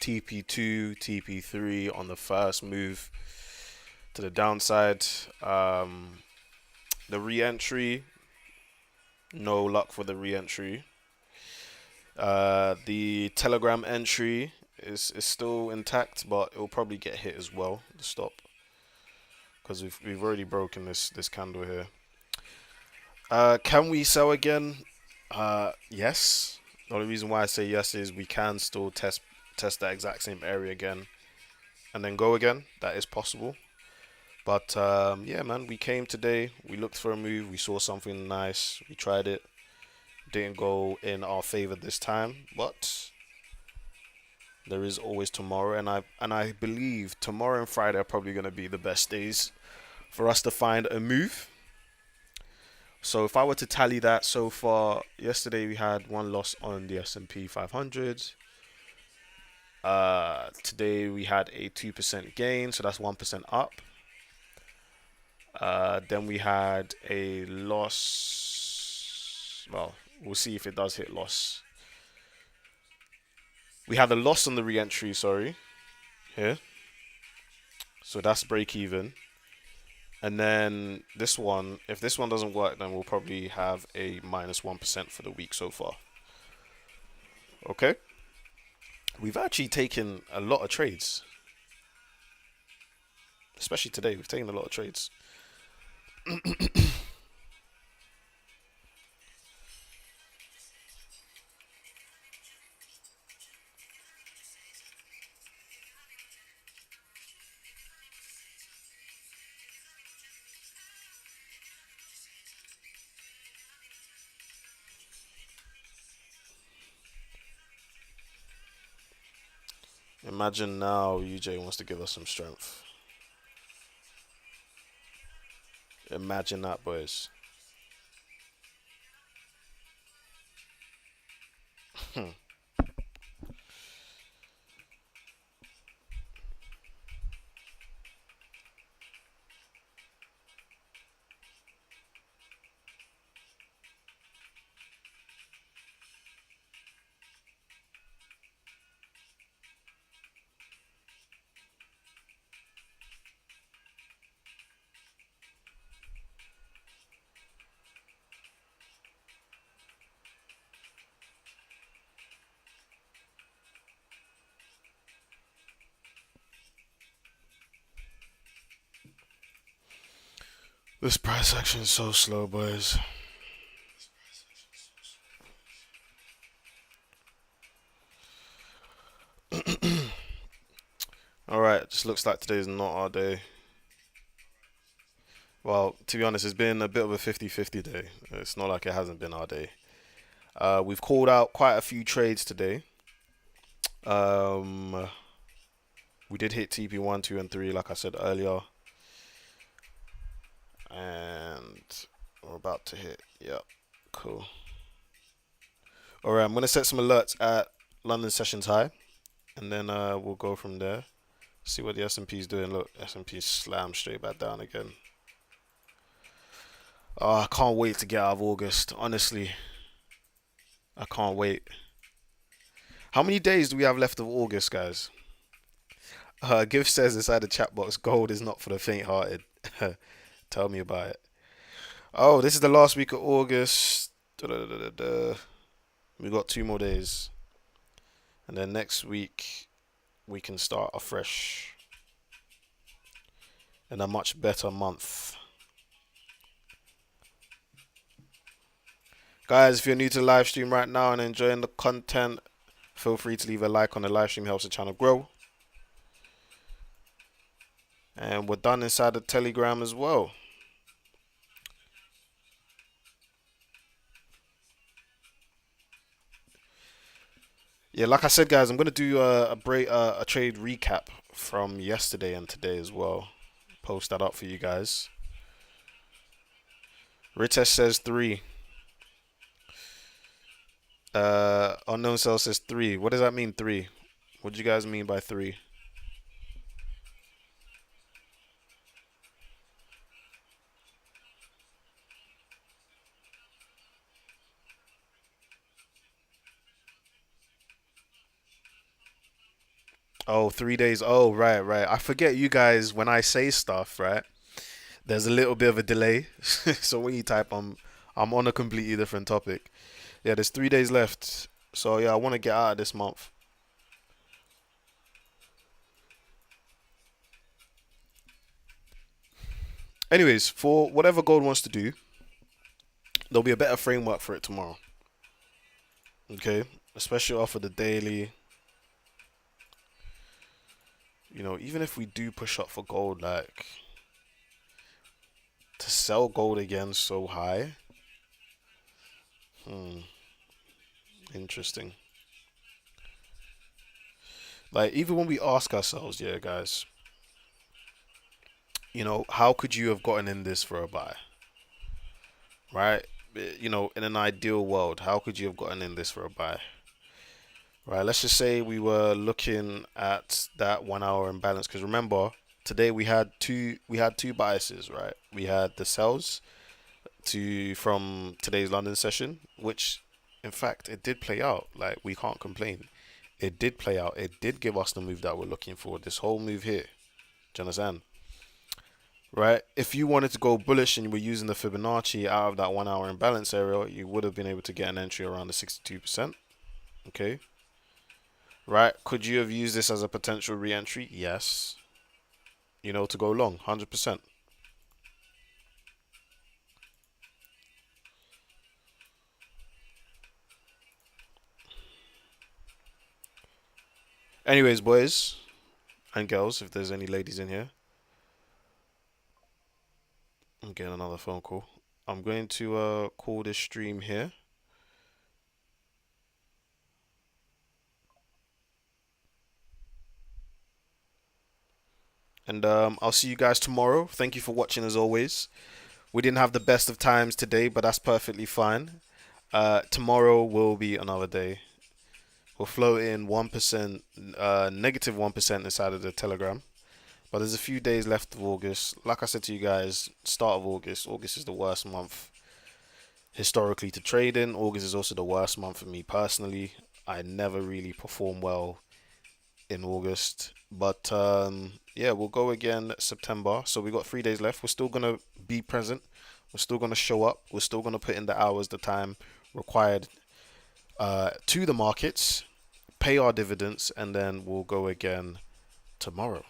S1: TP2, TP3 on the first move to the downside. The re-entry, no luck for the re-entry. The Telegram entry is still intact, but it will probably get hit as well, the stop. Because we've already broken this candle here. Can we sell again? Yes. The only reason why I say yes is we can still test that exact same area again and then go again. That is possible. But yeah, man, we came today. We looked for a move. We saw something nice. We tried it. Didn't go in our favor this time, but there is always tomorrow, and I believe tomorrow and Friday are probably going to be the best days for us to find a move. So if I were to tally that so far, yesterday we had one loss on the S&P 500. Today we had a 2% gain, so that's 1% up. Then we had a loss. Well, we'll see if it does hit loss. We had a loss on the re-entry, sorry, here. So that's break even. And then this one, if this one doesn't work, then we'll probably have a minus 1% for the week so far. Okay. We've actually taken a lot of trades. Especially today, we've taken a lot of trades. Imagine now UJ wants to give us some strength. Imagine that, boys. This price action is so slow, boys. Alright, just looks like today's not our day. Well, to be honest, it's been a bit of a 50-50 day. It's not like it hasn't been our day. We've called out quite a few trades today. Um, we did hit TP 1, 2, and 3, like I said earlier. And we're about to hit. Yep, cool. Alright, I'm going to set some alerts at London Sessions High. And then we'll go from there. See what the S&P is doing. Look, S&P slammed straight back down again. Oh, I can't wait to get out of August. Honestly, I can't wait. How many days do we have left of August, guys? Gift says inside the chat box, gold is not for the faint-hearted. Tell me about it. Oh, this is the last week of August. We got 2 more days. And then next week, we can start afresh. In a much better month. Guys, if you're new to the live stream right now and enjoying the content, feel free to leave a like on the live stream, helps the channel grow. And we're done inside the Telegram as well. Yeah, like I said, guys, I'm gonna do a trade recap from yesterday and today as well. Post that up for you guys. Ritesh says 3. Unknown Cell says 3. What does that mean, 3? What do you guys mean by 3? Oh, 3 days. Oh, right, right. I forget you guys when I say stuff, right? There's a little bit of a delay. So when you type, I'm on a completely different topic. Yeah, there's 3 days left. So yeah, I want to get out of this month. Anyways, for whatever gold wants to do, there'll be a better framework for it tomorrow. Okay, especially off of the daily. You know, even if we do push up for gold, like to sell gold again so high. Interesting. Like even when we ask ourselves, yeah, guys, you know, how could you have gotten in this for a buy? Right? You know, in an ideal world, how could you have gotten in this for a buy? Right, let's just say we were looking at that 1 hour imbalance because remember today we had two biases, right? We had the sells to from today's London session, which in fact it did play out. Like we can't complain. It did play out. It did give us the move that we're looking for. This whole move here. Do you understand? Right? If you wanted to go bullish and you were using the Fibonacci out of that 1 hour imbalance area, you would have been able to get an entry around the 62%. Okay. Right? Could you have used this as a potential re-entry? Yes. You know, to go long, 100%. Anyways, boys and girls, if there's any ladies in here, I'm getting another phone call. I'm going to call this stream here. And I'll see you guys tomorrow. Thank you for watching as always. We didn't have the best of times today, but that's perfectly fine. Tomorrow will be another day. We'll float in 1%, negative 1% inside of the Telegram. But there's a few days left of August. Like I said to you guys, start of August. August is the worst month historically to trade in. August is also the worst month for me personally. I never really perform well in August. But yeah, we'll go again September. So we got 3 days left. We're still gonna be present. We're still gonna show up. We're still gonna put in the hours, the time required to the markets, pay our dividends, and then we'll go again tomorrow.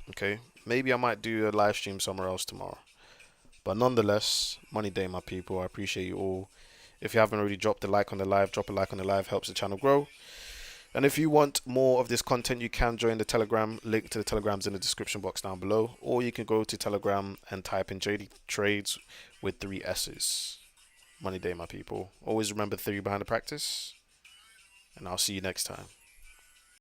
S1: Okay, maybe I might do a live stream somewhere else tomorrow. But nonetheless, money day, my people. I appreciate you all. If you haven't already dropped a like on the live, drop a like on the live. Helps the channel grow. And if you want more of this content, you can join the Telegram. Link to the Telegram's in the description box down below. Or you can go to Telegram and type in JD Trades with 3 S's. Money day, my people. Always remember the theory behind the practice. And I'll see you next time.